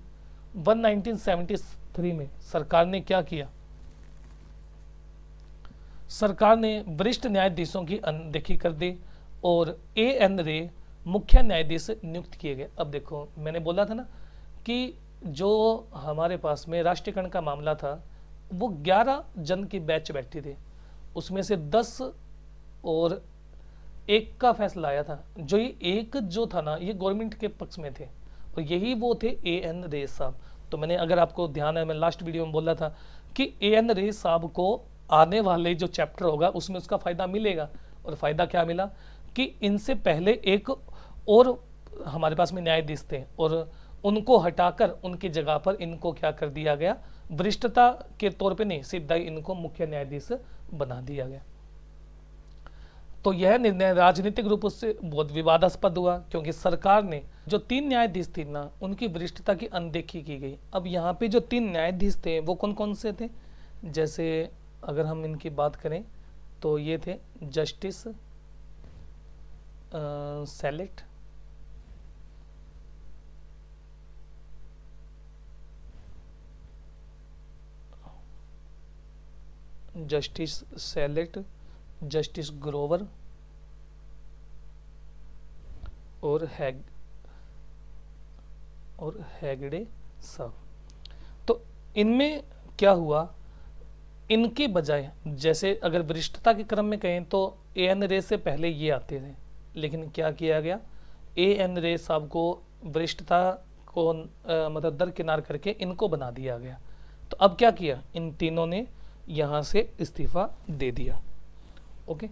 1973 में सरकार ने क्या किया, सरकार ने वरिष्ठ न्यायाधीशों की अनदेखी कर दी और A.N. रे मुख्य न्यायाधीश नियुक्त किए गए। अब देखो मैंने बोला था ना कि जो हमारे पास में राष्ट्रीयकरण का मामला था वो 11 जन की बैच बैठी थी, उसमें से 10 और 1 का फैसला आया था। जो ये 1 जो था ना ये गवर्नमेंट के पक्ष में थे और यही वो थे A.N. रे साहब। तो मैंने अगर आपको ध्यान है, मैं लास्ट वीडियो में बोला था कि A.N. रे साहब को आने वाले जो चैप्टर होगा उसमें उसका फायदा मिलेगा। और फायदा क्या मिला कि इनसे पहले एक और हमारे पास में न्यायाधीश थे और उनको हटाकर उनकी जगह पर इनको क्या कर दिया गया, वरिष्ठता के तौर पे नहीं, सीधा ही इनको मुख्य न्यायाधीश बना दिया गया। तो यह निर्णय राजनीतिक रूप से बहुत विवादास्पद हुआ क्योंकि सरकार ने जो 3 न्यायाधीश थी ना उनकी वरिष्ठता की अनदेखी की गई। अब यहाँ पे जो 3 न्यायाधीश थे वो कौन कौन से थे, जैसे अगर हम इनकी बात करें तो ये थे justice select, justice select, justice Grover और हेगड़े साहब। तो इनमें क्या हुआ, इनके बजाय जैसे अगर वरिष्ठता के क्रम में कहें तो A.N. रे से पहले ये आते थे, लेकिन क्या किया गया, A.N. रे साहब को वरिष्ठता को मतलब दरकिनार करके इनको बना दिया गया। तो अब क्या किया, इन तीनों ने यहाँ से इस्तीफा दे दिया। ओके,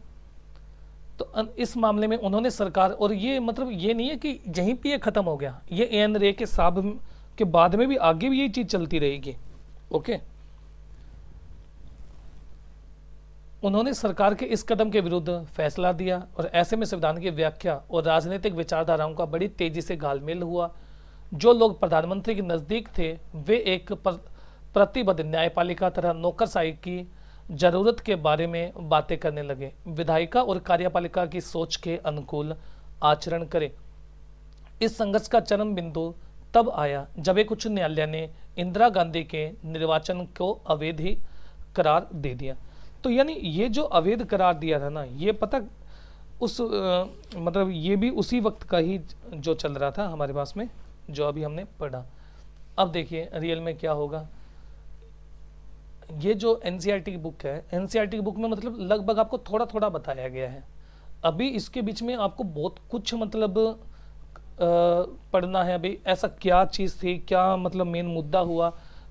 तो इस मामले में उन्होंने सरकार, और ये मतलब ये नहीं है कि यहीं पे ये खत्म हो गया, ये A.N. रे के साहब के बाद में भी आगे भी यही चीज चलती रहेगी। ओके, उन्होंने सरकार के इस कदम के विरुद्ध फैसला दिया और ऐसे में संविधान की व्याख्या और राजनीतिक विचारधाराओं का बड़ी तेजी से घालमेल हुआ। जो लोग प्रधानमंत्री के नजदीक थे वे एक प्रतिबद्ध न्यायपालिका तरह नौकरशाही की जरूरत के बारे में बातें करने लगे, विधायिका और कार्यपालिका की सोच के अनुकूल आचरण करें। इस संघर्ष का चरम बिंदु तब आया जब एक उच्च न्यायालय ने इंदिरा गांधी के निर्वाचन को अवैध ही करार दे दिया। तो यानी ये जो अवैध करार दिया था ना, ये पता उस मतलब ये भी उसी वक्त का ही जो चल रहा था हमारे पास में, जो अभी हमने पढ़ा। अब देखिए रियल में क्या होगा, ये जो एनसीईआरटी की बुक है, एनसीईआरटी की बुक में मतलब लगभग आपको थोड़ा थोड़ा बताया गया है। अभी इसके बीच में आपको बहुत कुछ मतलब पढ़ना है। अभी ऐसा क्या चीज़ थी, क्या मतलब मेन मुद्दा हुआ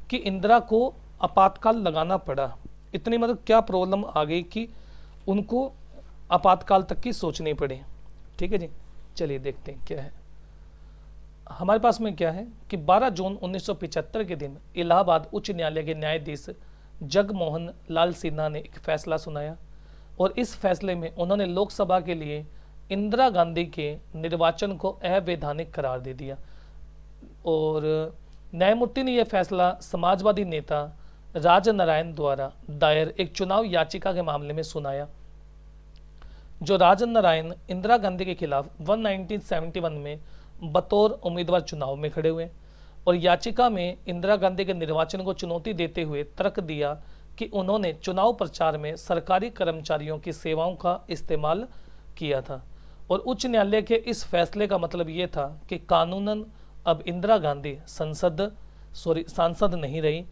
कि इंदिरा को आपातकाल लगाना पड़ा, इतनी मतलब क्या प्रॉब्लम आ गई कि उनको आपातकाल तक की सोचनी पड़ी। ठीक है जी, चलिए देखते हैं क्या है हमारे पास में। क्या है कि 12 जून 1975 के दिन इलाहाबाद उच्च न्यायालय के न्यायाधीश जगमोहन लाल सिन्हा ने एक फैसला सुनाया और इस फैसले में उन्होंने लोकसभा के लिए इंदिरा गांधी के निर्वाचन को अवैधानिक करार दे दिया। और न्यायमूर्ति ने यह फैसला समाजवादी नेता राजनारायण द्वारा दायर एक चुनाव याचिका के मामले में सुनाया। जो राजनारायण इंदिरा गांधी के खिलाफ 1971 में बतौर उम्मीदवार चुनाव में खड़े हुए और याचिका में इंदिरा गांधी के निर्वाचन को चुनौती देते हुए तर्क दिया कि उन्होंने चुनाव प्रचार में सरकारी कर्मचारियों की सेवाओं का इस्तेमाल किया था। और उच्च न्यायालय के इस फैसले का मतलब ये था कि कानूनन अब इंदिरा गांधी सांसद नहीं रही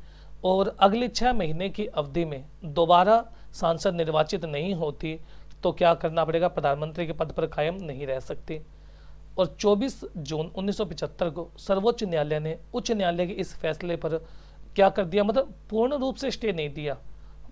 और अगले 6 महीने की अवधि में दोबारा सांसद निर्वाचित नहीं होती तो क्या करना पड़ेगा, प्रधानमंत्री के पद पर कायम नहीं रह सकती। और 24 जून 1975 को सर्वोच्च न्यायालय ने उच्च न्यायालय के इस फैसले पर क्या कर दिया, मतलब पूर्ण रूप से स्टे नहीं दिया,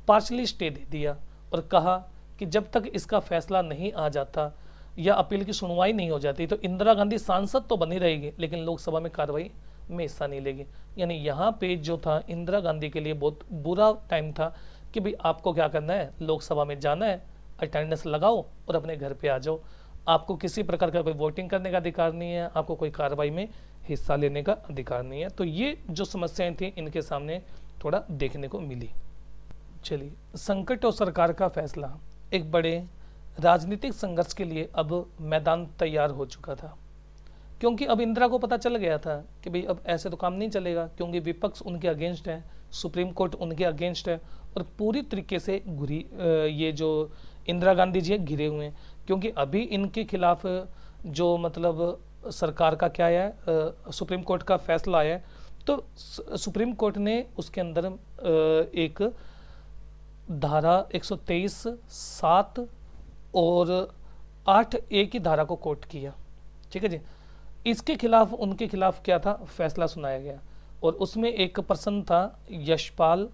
पार्शली स्टे दे दिया और कहा कि जब तक इसका फैसला नहीं आ जाता या अपील की सुनवाई नहीं हो जाती तो इंदिरा गांधी सांसद तो बनी रहेगी लेकिन लोकसभा में कार्रवाई में हिस्सा नहीं लेगी। यानी यहाँ पे जो था इंदिरा गांधी के लिए बहुत बुरा टाइम था कि भाई आपको क्या करना है, लोकसभा में जाना है, अटेंडेंस लगाओ और अपने घर पे आ जाओ, आपको किसी प्रकार का कोई वोटिंग करने का अधिकार नहीं है, आपको कोई कार्रवाई में हिस्सा लेने का अधिकार नहीं है। तो ये जो समस्याएं थी इनके सामने थोड़ा देखने को मिली। चलिए, संकट और सरकार का फैसला, एक बड़े राजनीतिक संघर्ष के लिए अब मैदान तैयार हो चुका था, क्योंकि अब इंदिरा को पता चल गया था कि भाई अब ऐसे तो काम नहीं चलेगा, क्योंकि विपक्ष उनके अगेंस्ट है, सुप्रीम कोर्ट उनके अगेंस्ट है और पूरी तरीके से ये जो इंदिरा गांधी जी घिरे हुए हैं, क्योंकि अभी इनके खिलाफ जो मतलब सरकार का क्या है, सुप्रीम कोर्ट का फैसला आया है, तो सुप्रीम कोर्ट ने उसके अंदर एक धारा 123, 7 और 8A की धारा को कोट किया, ठीक है जी। इसके खिलाफ उनके खिलाफ क्या था, फैसला सुनाया गया और उसमें एक पर्सन था यशपाल,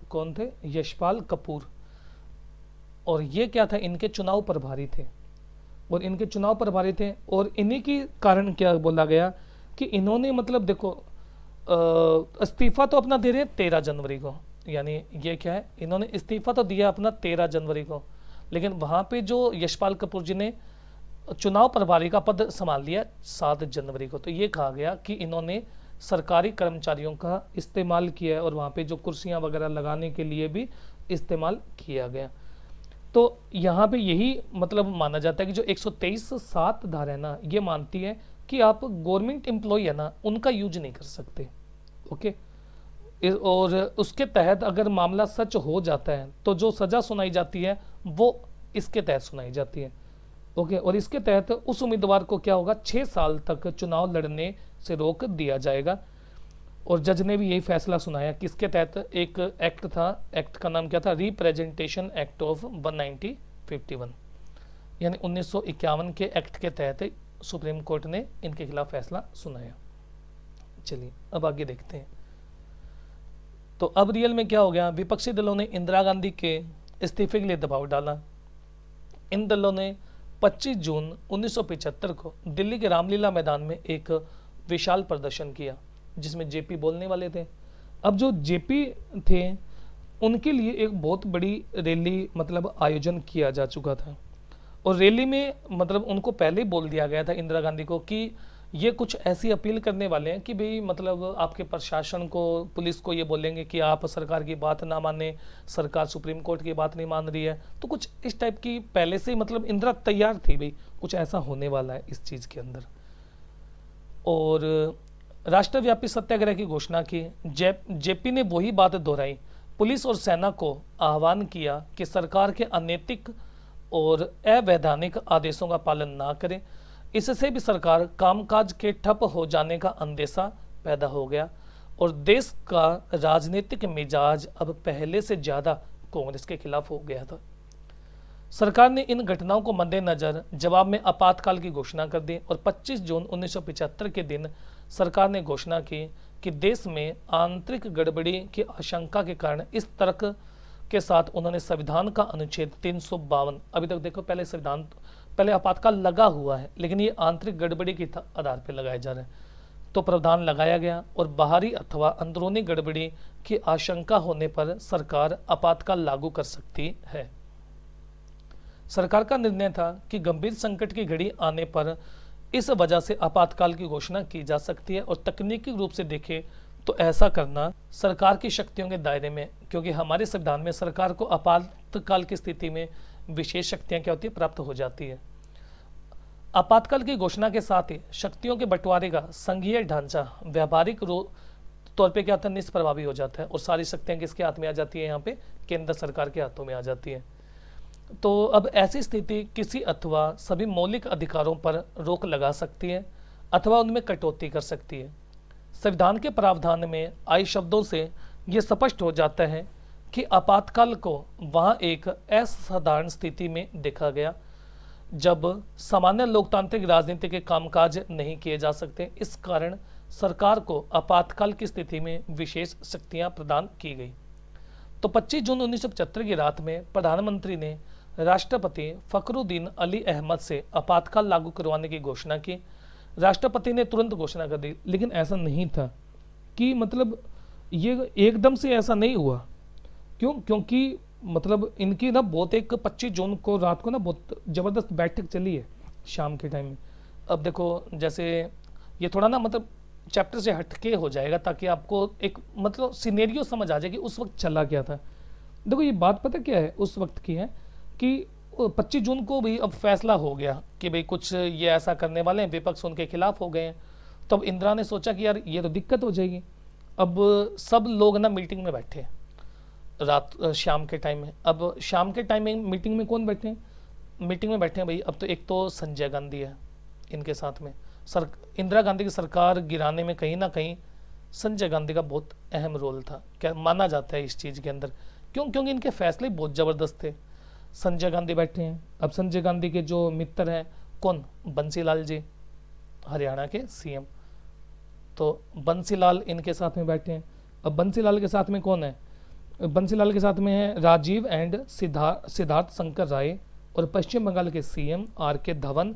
कौन थे, यशपाल कपूर, और ये क्या था, इनके चुनाव प्रभारी थे और इनके चुनाव प्रभारी थे और इन्हीं के कारण क्या बोला गया कि इन्होंने मतलब देखो इस्तीफा तो अपना दे रहे 13 जनवरी को, यानी ये क्या है, इन्होंने इस्तीफा तो दिया अपना 13 जनवरी को, लेकिन वहाँ पे जो यशपाल कपूर जी ने चुनाव प्रभारी का पद संभाल लिया 7 जनवरी को। तो ये कहा गया कि इन्होंने सरकारी कर्मचारियों का इस्तेमाल किया और वहाँ पे जो कुर्सियाँ वगैरह लगाने के लिए भी इस्तेमाल किया गया। तो यहाँ पे यही मतलब माना जाता है कि जो 123(7) धारा है ना, ये मानती है कि आप गवर्नमेंट एम्प्लॉय है ना, उनका यूज नहीं कर सकते, ओके। और उसके तहत अगर मामला सच हो जाता है तो जो सज़ा सुनाई जाती है वो इसके तहत सुनाई जाती है, ओके। और इसके तहत उस उम्मीदवार को क्या होगा, 6 साल तक चुनाव लड़ने से रोक दिया जाएगा। और जज ने भी यही फैसला सुनाया, किसके तहत, एक एक्ट था, एक्ट का नाम क्या था, रिप्रेजेंटेशन एक्ट ऑफ 1951, यानी 1951 के एक्ट के तहत सुप्रीम कोर्ट ने इनके खिलाफ फैसला सुनाया। चलिए अब आगे देखते हैं। तो अब रियल में क्या हो गया, विपक्षी दलों ने इंदिरा गांधी के इस्तीफे के लिए दबाव डाला। इन दलों ने 25 जून 1975 को दिल्ली के रामलीला मैदान में एक विशाल प्रदर्शन किया जिसमें जेपी बोलने वाले थे। अब जो जेपी थे उनके लिए एक बहुत बड़ी रैली मतलब आयोजन किया जा चुका था और रैली में मतलब उनको पहले ही बोल दिया गया था इंदिरा गांधी को कि ये कुछ ऐसी अपील करने वाले हैं कि भाई मतलब आपके प्रशासन को, पुलिस को ये बोलेंगे कि आप सरकार की बात ना माने, सरकार सुप्रीम कोर्ट की बात नहीं मान रही है। तो कुछ इस टाइप की पहले से मतलब इंदिरा तैयार थी, भाई कुछ ऐसा होने वाला है इस चीज़ के अंदर। और राष्ट्रव्यापी सत्याग्रह की घोषणा की। जेपी ने वही बात दोहराई, पुलिस और सेना को आह्वान किया कि सरकार के अनैतिक और अवैधानिक आदेशों का पालन ना करें। इससे भी सरकार कामकाज के ठप हो जाने का अंदेशा पैदा हो गया और देश का राजनीतिक मिजाज अब पहले से ज़्यादा कांग्रेस के खिलाफ हो गया था। सरकार ने इन घटनाओं को मद्देनजर जवाब में आपातकाल की घोषणा कर दी और 25 जून 1975 के दिन सरकार ने घोषणा की कि देश में आंतरिक गड़बड़ी की आशंका के कारण इस तर्क के साथ उन्होंने संविधान का अनुच्छेद 352, अभी तक देखो पहले आपातकाल लगा हुआ है लेकिन ये आंतरिक गड़बड़ी के आधार पर लगाया जा रहा है, तो प्रावधान लगाया गया और बाहरी अथवा अंदरूनी गड़बड़ी की आशंका होने पर सरकार आपातकाल लागू कर सकती है। सरकार का निर्णय था कि गंभीर संकट की घड़ी आने पर इस वजह से आपातकाल की घोषणा की जा सकती है और तकनीकी रूप से देखें तो ऐसा करना सरकार की शक्तियों के दायरे में, क्योंकि हमारे संविधान में सरकार को आपातकाल की स्थिति में विशेष शक्तियां क्या होती है, प्राप्त हो जाती है। आपातकाल की घोषणा के साथ ही शक्तियों के बंटवारे का संघीय ढांचा व्यावहारिक तौर पे क्या होता है, निष्प्रभावी हो जाता है और सारी शक्तियां किसके हाथ में आ जाती है, यहाँ पे केंद्र सरकार के हाथों में आ जाती है। तो अब ऐसी स्थिति किसी अथवा सभी मौलिक अधिकारों पर रोक लगा सकती है अथवा उनमें कटौती कर सकती है। संविधान के प्रावधान में आए शब्दों से यह स्पष्ट हो जाता है कि आपातकाल को वहां एक असाधारण स्थिति में देखा गया जब सामान्य लोकतांत्रिक राजनीति के कामकाज नहीं किए जा सकते। इस कारण सरकार को आपातकाल की स्थिति में विशेष शक्तियां प्रदान की गई। तो 25 जून 1975 की रात में प्रधानमंत्री ने राष्ट्रपति फखरुद्दीन अली अहमद से आपातकाल लागू करवाने की घोषणा की। राष्ट्रपति ने तुरंत घोषणा कर दी, लेकिन ऐसा नहीं था कि मतलब ये एकदम से ऐसा नहीं हुआ। क्यों? क्योंकि मतलब इनकी ना बहुत एक 25 जून को रात को ना बहुत ज़बरदस्त बैठक चली है शाम के टाइम में। अब देखो जैसे ये थोड़ा ना मतलब चैप्टर से हटके हो जाएगा ताकि आपको एक मतलब सिनेरियो समझ आ जाए कि उस वक्त चला क्या था। देखो ये बात पता क्या है उस वक्त की है कि 25 जून को भी अब फैसला हो गया कि भाई कुछ ये ऐसा करने वाले हैं, विपक्ष उनके खिलाफ हो गए हैं। तो अब इंदिरा ने सोचा कि यार ये तो दिक्कत हो जाएगी। अब सब लोग ना मीटिंग में बैठे रात शाम के टाइम में। अब शाम के टाइम में मीटिंग में कौन बैठे हैं? मीटिंग में बैठे हैं भाई अब तो एक तो संजय गांधी है इनके साथ में। इंदिरा गांधी की सरकार गिराने में कहीं ना कहीं संजय गांधी का बहुत अहम रोल था, क्या माना जाता है इस चीज़ के अंदर। क्यों? क्योंकि इनके फैसले बहुत ज़बरदस्त थे। संजय गांधी बैठे हैं। अब संजय गांधी के जो मित्र हैं कौन? बंसीलाल जी, हरियाणा के सीएम। तो बंसीलाल इनके साथ में बैठे हैं। अब बंसीलाल के साथ में कौन है? बंसीलाल के साथ में है राजीव एंड सिद्धार्थ शंकर राय और पश्चिम बंगाल के सीएम आर के धवन।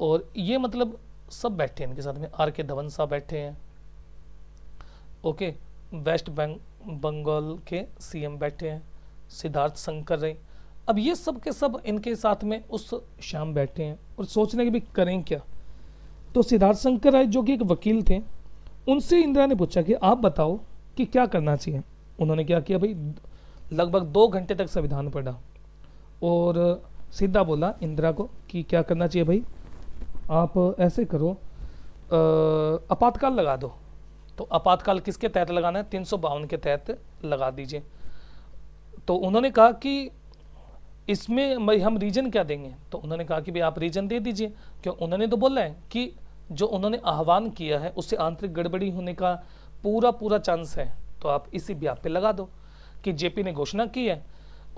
और ये मतलब सब बैठे हैं इनके साथ में। आर के धवन साहब बैठे हैं, ओके। वेस्ट बंगाल के सीएम बैठे हैं सिद्धार्थ शंकर राय। अब ये सब के सब इनके साथ में उस शाम बैठे हैं और सोचने के भी करें क्या। तो सिद्धार्थ शंकर राय जो कि एक वकील थे, उनसे इंदिरा ने पूछा कि आप बताओ कि क्या करना चाहिए। उन्होंने क्या किया भाई, लगभग 2 घंटे तक संविधान पढ़ा और सीधा बोला इंदिरा को कि क्या करना चाहिए भाई, आप ऐसे करो आपातकाल लगा दो। तो आपातकाल किसके तहत लगाना है? 352 के तहत लगा दीजिए। तो उन्होंने कहा कि इसमें भाई हम रीजन क्या देंगे? तो उन्होंने कहा कि भाई आप रीजन दे दीजिए। क्यों? उन्होंने तो बोला है कि जो उन्होंने आह्वान किया है उससे आंतरिक गड़बड़ी होने का पूरा चांस है, तो आप इसी ब्याह पे लगा दो कि जेपी ने घोषणा की है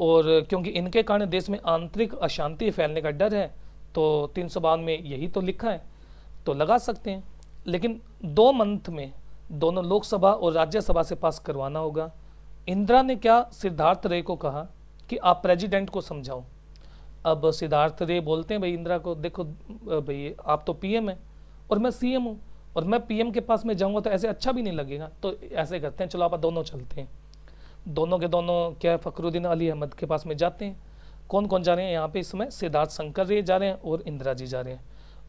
और क्योंकि इनके कारण देश में आंतरिक अशांति फैलने का डर है, तो 352 में यही तो लिखा है, तो लगा सकते हैं। लेकिन 2 मंथ में दोनों लोकसभा और राज्यसभा से पास करवाना होगा। इंदिरा ने क्या सिद्धार्थ रे को कहा कि आप प्रेसिडेंट को समझाओ। अब सिद्धार्थ रे बोलते हैं भाई इंदिरा को, देखो भाई आप तो पीएम है और मैं सीएम हूँ और मैं पीएम के पास में जाऊंगा तो ऐसे अच्छा भी नहीं लगेगा, तो ऐसे करते हैं चलो आप दोनों चलते हैं। दोनों के दोनों क्या फखरुद्दीन अली अहमद के पास में जाते हैं। कौन कौन जा रहे हैं यहाँ पे? इस समय सिद्धार्थ शंकर रे जा रहे हैं और इंदिरा जी जा रहे हैं।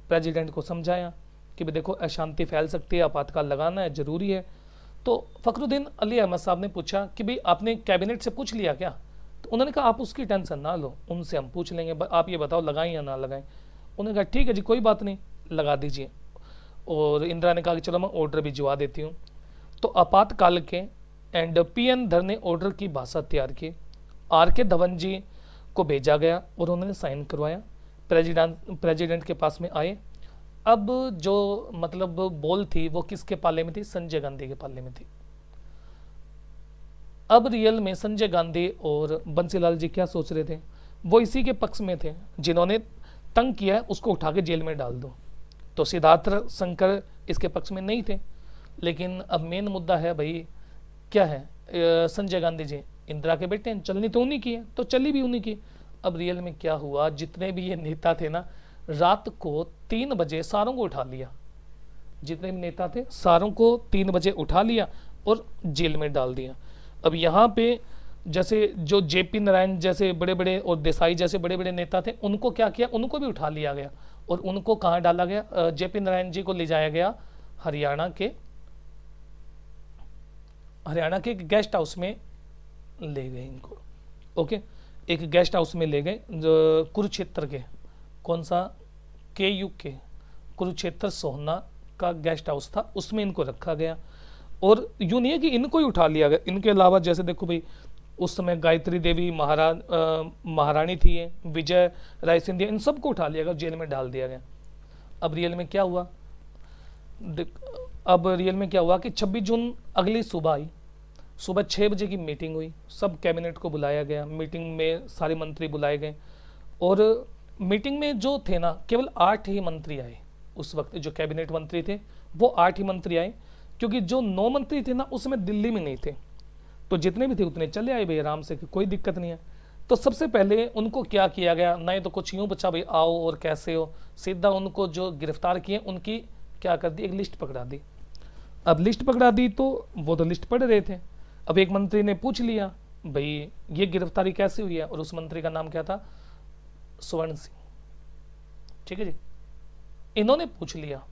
प्रेसिडेंट को समझाया कि भाई देखो अशांति फैल सकती है, आपातकाल लगाना है, जरूरी है। तो फखरुद्दीन अली अहमद साहब ने पूछा कि भाई आपने कैबिनेट से पूछ लिया क्या? तो उन्होंने कहा आप उसकी टेंशन ना लो, उनसे हम पूछ लेंगे, आप ये बताओ लगाएं या ना लगाएं। उन्होंने कहा ठीक है जी कोई बात नहीं, लगा दीजिए। और इंदिरा ने कहा कि चलो मैं ऑर्डर भिजवा देती हूँ। तो आपातकाल के एंड पीएन धर ने ऑर्डर की भाषा तैयार की, आर के धवन जी को भेजा गया और उन्होंने साइन करवाया। प्रेसिडेंट के पास में आए। अब जो मतलब बॉल थी वो किसके पाले में थी? संजय गांधी के पाले में थी। अब रियल में संजय गांधी और बंसीलाल जी क्या सोच रहे थे? वो इसी के पक्ष में थे, जिन्होंने तंग किया है उसको उठा के जेल में डाल दो। तो सिद्धार्थ शंकर इसके पक्ष में नहीं थे। लेकिन अब मेन मुद्दा है भाई क्या है, संजय गांधी जी इंदिरा के बेटे हैं, चलनी तो उन्हीं की है, तो चली भी उन्हीं की। अब रियल में क्या हुआ, जितने भी ये नेता थे ना, रात को 3 बजे सारों को उठा लिया। जितने भी नेता थे सारों को 3 बजे उठा लिया और जेल में डाल दिया। अब यहाँ पे जैसे जो जेपी नारायण जैसे बड़े बड़े और देसाई जैसे बड़े बड़े नेता थे, उनको क्या किया? उनको भी उठा लिया गया और उनको कहाँ डाला गया? जेपी नारायण जी को ले जाया गया हरियाणा के हरियाणा के एक गेस्ट हाउस में ले गए इनको। ओके, एक गेस्ट हाउस में ले गए जो कुरुक्षेत्र के, कौन सा, के कुरुक्षेत्र सोहना का गेस्ट हाउस था, उसमें इनको रखा गया। और यूँ नहीं है कि इनको ही उठा लिया गया, इनके अलावा जैसे देखो भाई उस समय गायत्री देवी महारानी थी, विजय राय सिंधिया, इन सबको उठा लिया गया, जेल में डाल दिया गया। अब रियल में क्या हुआ, कि 26 जून अगली सुबह आई, सुबह 6 बजे की मीटिंग हुई, सब कैबिनेट को बुलाया गया, मीटिंग में सारे मंत्री बुलाए गए। और मीटिंग में जो थे ना, केवल 8 ही मंत्री आए उस वक्त, जो कैबिनेट मंत्री थे वो 8 ही मंत्री आए, क्योंकि जो 9 मंत्री थे ना उसमें दिल्ली में नहीं थे, तो जितने भी थे उतने चले आए भाई आराम से, कोई दिक्कत नहीं है। तो सबसे पहले उनको क्या किया गया, नहीं तो कुछ यूँ बचा भाई आओ और कैसे हो, सीधा उनको जो गिरफ्तार किए उनकी क्या कर दी, एक लिस्ट पकड़ा दी। अब लिस्ट पकड़ा दी तो वो तो लिस्ट पढ़ रहे थे। अब एक मंत्री ने पूछ लिया भाई ये गिरफ्तारी कैसे हुई है, और उस मंत्री का नाम क्या था, स्वर्ण सिंह, ठीक है जी। इन्होंने पूछ लिया,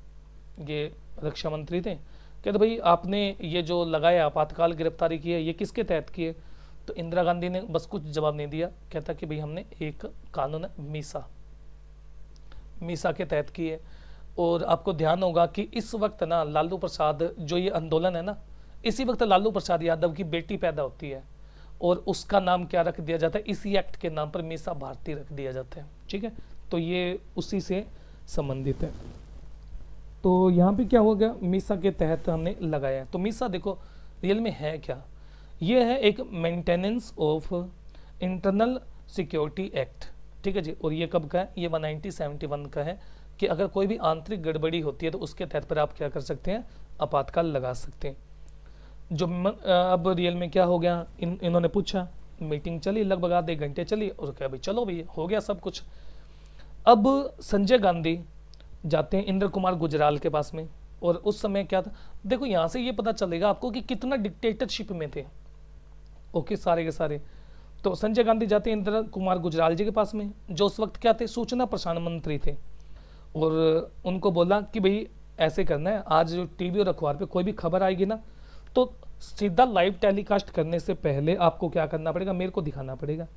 ये रक्षा मंत्री थे, कहते भाई आपने ये जो लगाया आपातकाल गिरफ्तारी की है ये किसके तहत की है। तो इंदिरा गांधी ने बस कुछ जवाब नहीं दिया, कहता कि भाई हमने एक कानून मीसा के तहत की है। और आपको ध्यान होगा कि इस वक्त ना लालू प्रसाद, जो ये आंदोलन है ना, इसी वक्त लालू प्रसाद यादव की बेटी पैदा होती है, और उसका नाम क्या रख दिया जाता है, इसी एक्ट के नाम पर मीसा भारती रख दिया जाता है, ठीक है। तो ये उसी से संबंधित है। तो यहाँ पे क्या हो गया, मीसा के तहत हमने लगाया। तो मीसा देखो रियल में है क्या, ये है एक maintenance of internal security act, ठीक है जी। और ये कब का है, ये 1971 का है, कि अगर कोई भी आंतरिक गड़बड़ी होती है तो उसके तहत पर आप क्या कर सकते हैं, आपातकाल लगा सकते हैं। जो अब रियल में क्या हो गया, इन्होंने पूछा, मीटिंग चली लगभग आधे घंटे चली, और क्या भाई चलो भाई हो गया सब कुछ। अब संजय गांधी जाते हैं इंद्र कुमार गुजराल के पास में, और उस समय क्या था, देखो यहाँ से ये पता चलेगा आपको कि कितना डिक्टेटरशिप में थे, ओके, सारे के सारे। तो संजय गांधी जाते हैं इंद्र कुमार गुजराल जी के पास में, जो उस वक्त क्या थे, सूचना प्रसारण मंत्री थे, और उनको बोला कि भाई ऐसे करना है, आज जो टीवी और अखबार पे कोई भी खबर आएगी ना, तो सीधा लाइव टेलीकास्ट करने से पहले आपको क्या करना पड़ेगा, मेरे को दिखाना पड़ेगा।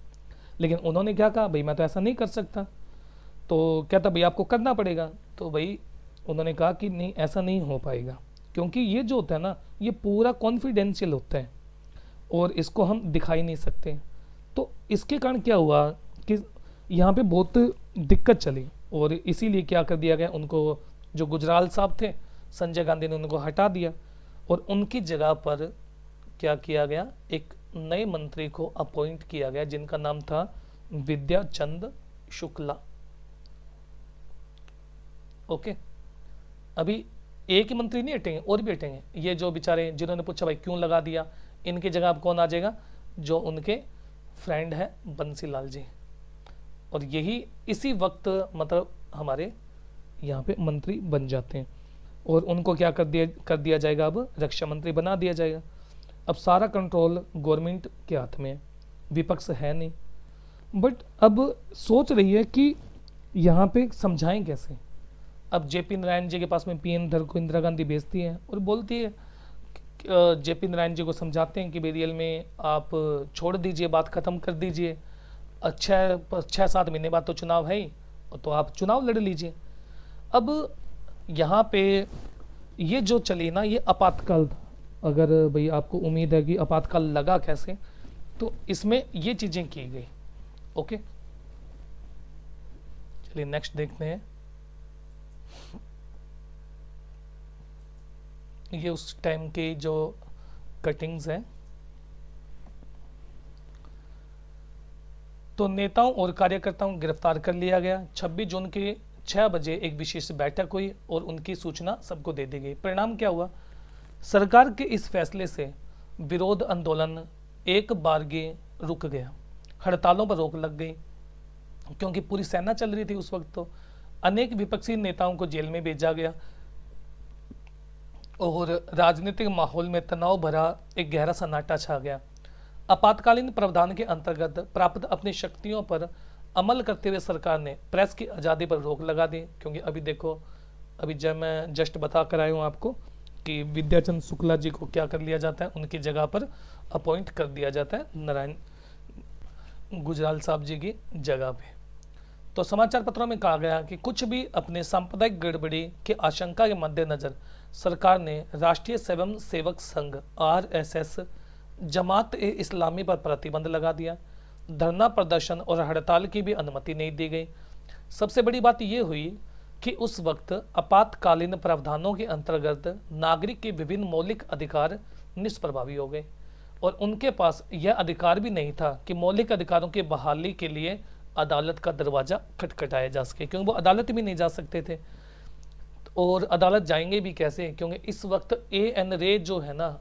लेकिन उन्होंने क्या कहा, भाई मैं तो ऐसा नहीं कर सकता। तो कहता भाई आपको करना पड़ेगा। तो भाई उन्होंने कहा कि नहीं ऐसा नहीं हो पाएगा, क्योंकि ये जो होता है ना ये पूरा कॉन्फिडेंशियल होता है और इसको हम दिखा ही नहीं सकते। तो इसके कारण क्या हुआ कि यहाँ पे बहुत दिक्कत चली, और इसीलिए क्या कर दिया गया, उनको जो गुजराल साहब थे संजय गांधी ने उनको हटा दिया, और उनकी जगह पर क्या किया गया, एक नए मंत्री को अपॉइंट किया गया जिनका नाम था विद्या चंद शुक्ला। ओके, अभी एक ही मंत्री नहीं हटेंगे, और भी हटेंगे। ये जो बेचारे जिन्होंने पूछा भाई क्यों लगा दिया, इनकी जगह अब कौन आ जाएगा, जो उनके फ्रेंड है बंसीलाल जी, और यही इसी वक्त मतलब हमारे यहाँ पे मंत्री बन जाते हैं, और उनको क्या कर दिया जाएगा, अब रक्षा मंत्री बना दिया जाएगा। अब सारा कंट्रोल गवर्नमेंट के हाथ में है, विपक्ष है नहीं। बट अब सोच रही है कि यहाँ पे समझाएं कैसे। अब जेपी नारायण जी के पास में पीएन धर को इंदिरा गांधी भेजती है और बोलती है, जेपी नारायण जी को समझाते हैं कि रियल में आप छोड़ दीजिए, बात खत्म कर दीजिए, 6-7 महीने बाद तो चुनाव है ही, तो आप चुनाव लड़ लीजिए। अब यहाँ पे ये जो चली ना, ये आपातकाल, अगर भाई आपको उम्मीद है कि आपातकाल लगा कैसे, तो इसमें ये चीज़ें की गई। ओके, चलिए नेक्स्ट देखते हैं। ये उस टाइम की जो कटिंग्स हैं। तो नेताओं और कार्यकर्ताओं को गिरफ्तार कर लिया गया। 26 जून के 6 बजे एक विशेष बैठक हुई और उनकी सूचना सबको दे दी गई। परिणाम क्या हुआ, सरकार के इस फैसले से विरोध आंदोलन एक बारगे रुक गया, हड़तालों पर रोक लग गई, क्योंकि पूरी सेना चल रही थी उस वक्त। तो अनेक विपक्षी नेताओं को जेल में भेजा गया और राजनीतिक माहौल में तनाव भरा एक गहरा सन्नाटा छा गया। आपातकालीन प्रावधान के अंतर्गत प्राप्त अपनी शक्तियों पर अमल करते हुए सरकार ने प्रेस की आज़ादी पर रोक लगा दी, क्योंकि अभी देखो, अभी जब मैं जस्ट बता कर आया हूँ आपको कि विद्याचंद्र शुक्ला जी को क्या कर लिया जाता है, उनकी जगह पर अपॉइंट कर दिया जाता है नारायण गुजराल साहब जी की जगह पे। तो समाचार पत्रों में कहा गया कि कुछ भी अपने सांप्रदायिक गड़बड़ी की आशंका के मद्देनजर सरकार ने राष्ट्रीय स्वयं सेवक संघ RSS जमात ए इस्लामी पर प्रतिबंध लगा दिया। धरना प्रदर्शन और हड़ताल की भी अनुमति नहीं दी गई। सबसे बड़ी बात यह हुई कि उस वक्त आपातकालीन प्रावधानों के अंतर्गत नागरिक के विभिन्न मौलिक अधिकार निष्प्रभावी हो गए और उनके पास यह अधिकार भी नहीं था कि मौलिक अधिकारों की बहाली के लिए अदालत का दरवाजा खटखटाया जा सके, क्योंकि वो अदालत भी नहीं जा सकते थे। और अदालत जाएंगे भी कैसे, क्योंकि इस वक्त AN रे जो है ना,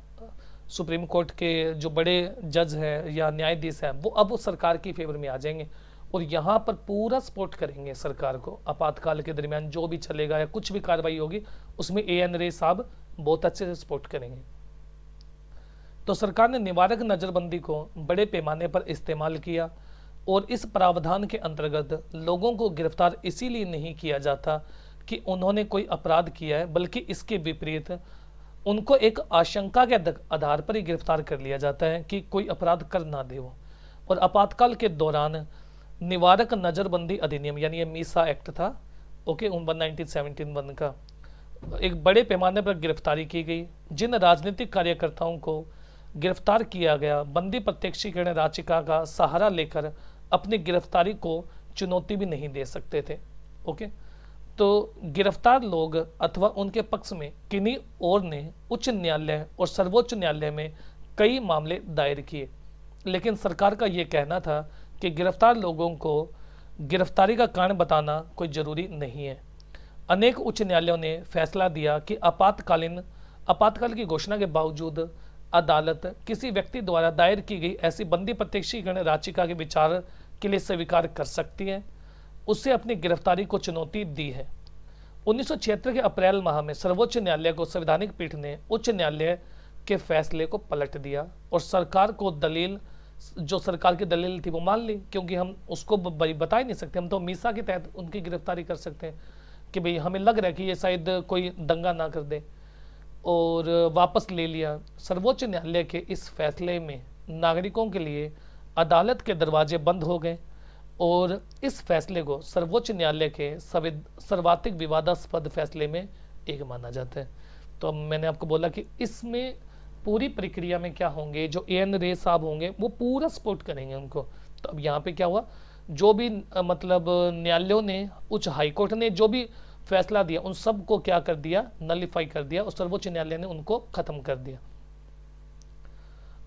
सुप्रीम कोर्ट के जो बड़े जज है या न्यायाधीश है, वो अब सरकार की फेवर में आ जाएंगे और यहाँ पर पूरा सपोर्ट करेंगे सरकार को। आपातकाल के दरमियान जो भी चलेगा या कुछ भी कार्रवाई होगी उसमें AN रे साहब बहुत अच्छे से सपोर्ट करेंगे। तो सरकार ने निवारक नजरबंदी को बड़े पैमाने पर इस्तेमाल किया और इस प्रावधान के अंतर्गत लोगों को गिरफ्तार इसीलिए नहीं किया जाता कि उन्होंने कोई अपराध किया है, बल्कि इसके विपरीत उनको एक आशंका के आधार पर ही गिरफ्तार कर लिया जाता है कि कोई अपराध कर ना दे वो। और आपातकाल के दौरान निवारक नजरबंदी अधिनियम यानी ये मीसा एक्ट था, ओके, 1971 का, एक बड़े पैमाने पर गिरफ्तारी की गई। जिन राजनीतिक कार्यकर्ताओं को गिरफ्तार किया गया, बंदी प्रत्यक्षीकरण याचिका का सहारा लेकर अपनी गिरफ्तारी को चुनौती भी नहीं दे सकते थे। ओके, तो गिरफ्तार लोग अथवा उनके पक्ष में किन्हीं और ने उच्च न्यायालय और सर्वोच्च न्यायालय में कई मामले दायर किए, लेकिन सरकार का ये कहना था कि गिरफ्तार लोगों को गिरफ्तारी का कारण बताना कोई जरूरी नहीं है। अनेक उच्च न्यायालयों ने फैसला दिया कि आपातकाल की घोषणा के बावजूद अदालत किसी व्यक्ति द्वारा दायर की गई ऐसी बंदी प्रत्यक्षीकरण याचिका के विचार के लिए स्वीकार कर सकती है, उससे अपनी गिरफ्तारी को चुनौती दी है। 1976 के अप्रैल माह में सर्वोच्च न्यायालय को संवैधानिक पीठ ने उच्च न्यायालय के फैसले को पलट दिया और सरकार को दलील, जो सरकार की दलील थी वो मान ली, क्योंकि हम उसको बता ही नहीं सकते, हम तो मीसा के तहत उनकी गिरफ्तारी कर सकते हैं कि भाई हमें लग रहा है कि ये शायद कोई दंगा ना कर दे, और वापस ले लिया। सर्वोच्च न्यायालय के इस फैसले में नागरिकों के लिए अदालत के दरवाजे बंद हो गए और इस फैसले को सर्वोच्च न्यायालय के सर्वाधिक विवादास्पद फैसले में एक माना जाता है। तो अब मैंने आपको बोला कि इसमें पूरी प्रक्रिया में क्या होंगे, जो AN रे साहब होंगे वो पूरा सपोर्ट करेंगे उनको। तो अब यहाँ पे क्या हुआ, जो भी मतलब न्यायालयों ने, उच्च हाईकोर्ट ने जो भी फैसला दिया उन सब को क्या कर दिया, नलिफाई कर दिया और सर्वोच्च न्यायालय ने उनको खत्म कर दिया।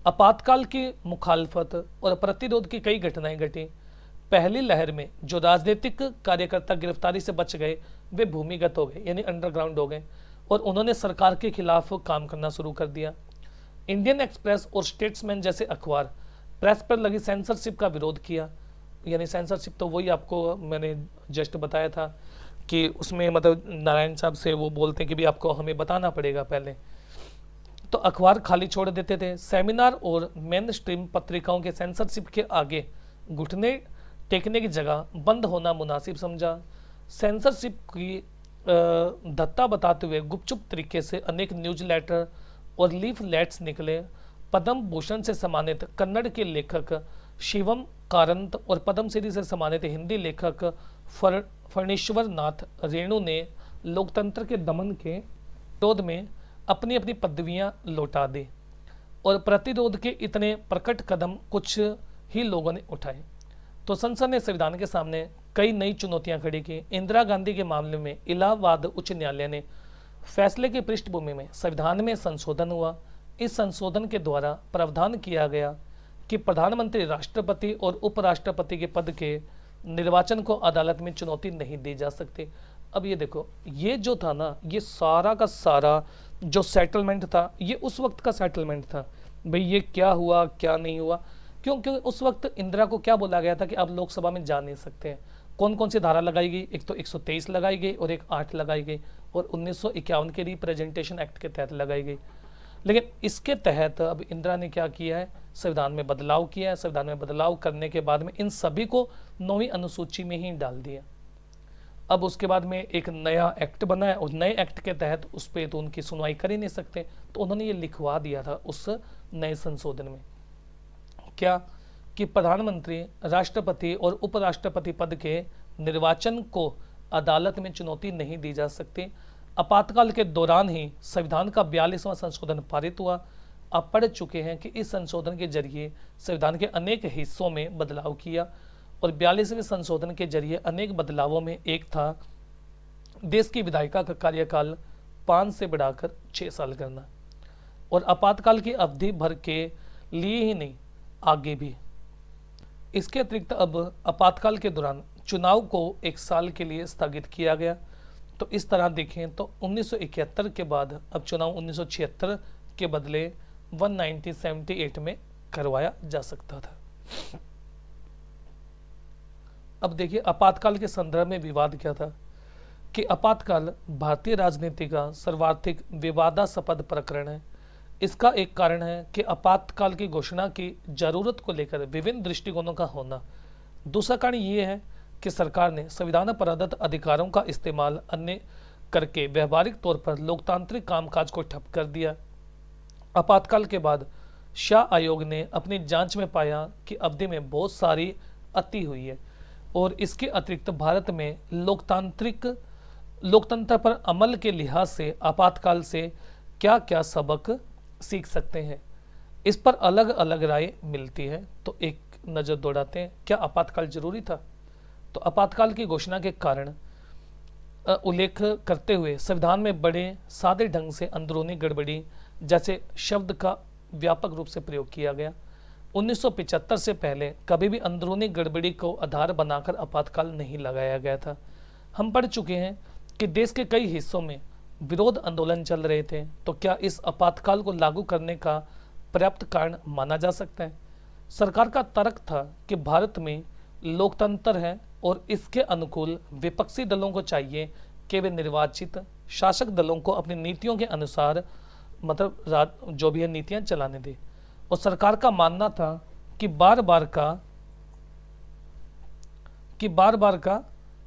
आपातकाल की मुखालफत और प्रतिरोध की कई घटनाएं घटी। पहली लहर में जो राजनीतिक कार्यकर्ता गिरफ्तारी से बच गए वे भूमिगत हो गए, यानी अंडरग्राउंड हो गए और उन्होंने सरकार के खिलाफ काम करना शुरू कर दिया। इंडियन एक्सप्रेस और स्टेट्समैन जैसे अखबार प्रेस पर लगी सेंसरशिप का विरोध किया, यानी सेंसरशिप तो वही आपको मैंने जस्ट बताया था कि उसमें मतलब नारायण साहब से वो बोलते हैं कि भी आपको हमें बताना पड़ेगा पहले, तो अखबार खाली छोड़ देते थे। सेमिनार और मेन स्ट्रीम पत्रिकाओं के सेंसरशिप के आगे घुटने टेकने की जगह बंद होना मुनासिब समझा। सेंसरशिप की धत्ता बताते हुए गुपचुप तरीके से अनेक न्यूज लेटर और लीफलेट्स निकले। पद्म भूषण से सम्मानित कन्नड़ के लेखक शिवम कारंत और पद्मश्री से सम्मानित हिंदी लेखक फणीश्वर नाथ रेणु ने लोकतंत्र के दमन के विरोध में अपनी अपनी पदवियां लौटा दी और प्रतिरोध के इतने प्रकट कदम कुछ ही लोगों ने उठाए तो संसद ने संविधान के सामने कई नई चुनौतियां खड़ी की। इंदिरा गांधी के मामले में इलाहाबाद उच्च न्यायालय ने फैसले की पृष्ठभूमि में संविधान में संशोधन हुआ। इस संशोधन के द्वारा प्रावधान किया गया कि प्रधानमंत्री, राष्ट्रपति और उपराष्ट्रपति के पद के निर्वाचन को अदालत में चुनौती नहीं दी जा सकती। अब ये देखो, ये जो था ना, ये सारा का सारा जो सेटलमेंट था ये उस वक्त का सेटलमेंट था। भाई ये क्या हुआ क्या नहीं हुआ, क्योंकि उस वक्त इंदिरा को क्या बोला गया था कि आप लोकसभा में जा नहीं सकते हैं। कौन कौन सी धारा लगाई गई, एक तो 123 लगाई गई और एक 8 लगाई गई और 1951 के रिप्रेजेंटेशन एक्ट के तहत लगाई गई। लेकिन इसके तहत अब इंदिरा ने क्या किया है, संविधान में बदलाव किया है। संविधान में बदलाव करने के बाद में इन सभी को 9वीं अनुसूची में ही डाल दिया। अब उसके बाद में एक नया एक्ट बना है और नए एक्ट के तहत उस पर तो उनकी सुनवाई कर ही नहीं सकते, तो उन्होंने ये लिखवा दिया था उस नए संशोधन में क्या कि प्रधानमंत्री, राष्ट्रपति और उपराष्ट्रपति पद के निर्वाचन को अदालत में चुनौती नहीं दी जा सकती। आपातकाल के दौरान ही संविधान का 42वां संशोधन पारित हुआ। आप पढ़ चुके हैं कि इस संशोधन के जरिए संविधान के अनेक हिस्सों में बदलाव किया और 42वें संशोधन के जरिए अनेक बदलावों में एक था देश की विधायिका का कार्यकाल 5 से बढ़ाकर 6 साल करना, और आपातकाल की अवधि भर के लिए ही नहीं, आगे भी। इसके अतिरिक्त अब आपातकाल के दौरान चुनाव को 1 साल के लिए स्थगित किया गया। तो इस तरह देखें तो 1971 के बाद अब चुनाव 1976 के बदले 1978 में करवाया जा सकता था। अब देखिए आपातकाल के संदर्भ में विवाद क्या था कि आपातकाल भारतीय राजनीति का सर्वाधिक विवादास्पद प्रकरण है। इसका एक कारण है कि आपातकाल की घोषणा की जरूरत को लेकर विभिन्न दृष्टिकोणों का होना। दूसरा कारण यह है कि सरकार ने संविधान प्रदत्त अधिकारों का इस्तेमाल अन्य करके व्यवहारिक तौर पर लोकतांत्रिक कामकाज को ठप कर दिया। आपातकाल के बाद शाह आयोग ने अपनी जांच में पाया कि अवधि में बहुत सारी अति हुई है और इसके अतिरिक्त भारत में लोकतंत्र पर अमल के लिहाज से आपातकाल से क्या क्या सबक सीख सकते हैं, इस पर अलग अलग राय मिलती है। तो एक नज़र दौड़ाते हैं, क्या आपातकाल जरूरी था? तो आपातकाल की घोषणा के कारण उल्लेख करते हुए संविधान में बड़े सादे ढंग से अंदरूनी गड़बड़ी जैसे शब्द का व्यापक रूप से प्रयोग किया गया। 1975 से पहले कभी भी अंदरूनी गड़बड़ी को आधार बनाकर आपातकाल नहीं लगाया गया था। हम पढ़ चुके हैं कि देश के कई हिस्सों में विरोध आंदोलन चल रहे थे, तो क्या इस आपातकाल को लागू करने का पर्याप्त कारण माना जा सकता है? सरकार का तर्क था कि भारत में लोकतंत्र है और इसके अनुकूल विपक्षी दलों को चाहिए कि वे निर्वाचित शासक दलों को अपनी नीतियों के अनुसार जो भी है नीतियां चलाने दे। और सरकार का मानना था कि बार बार का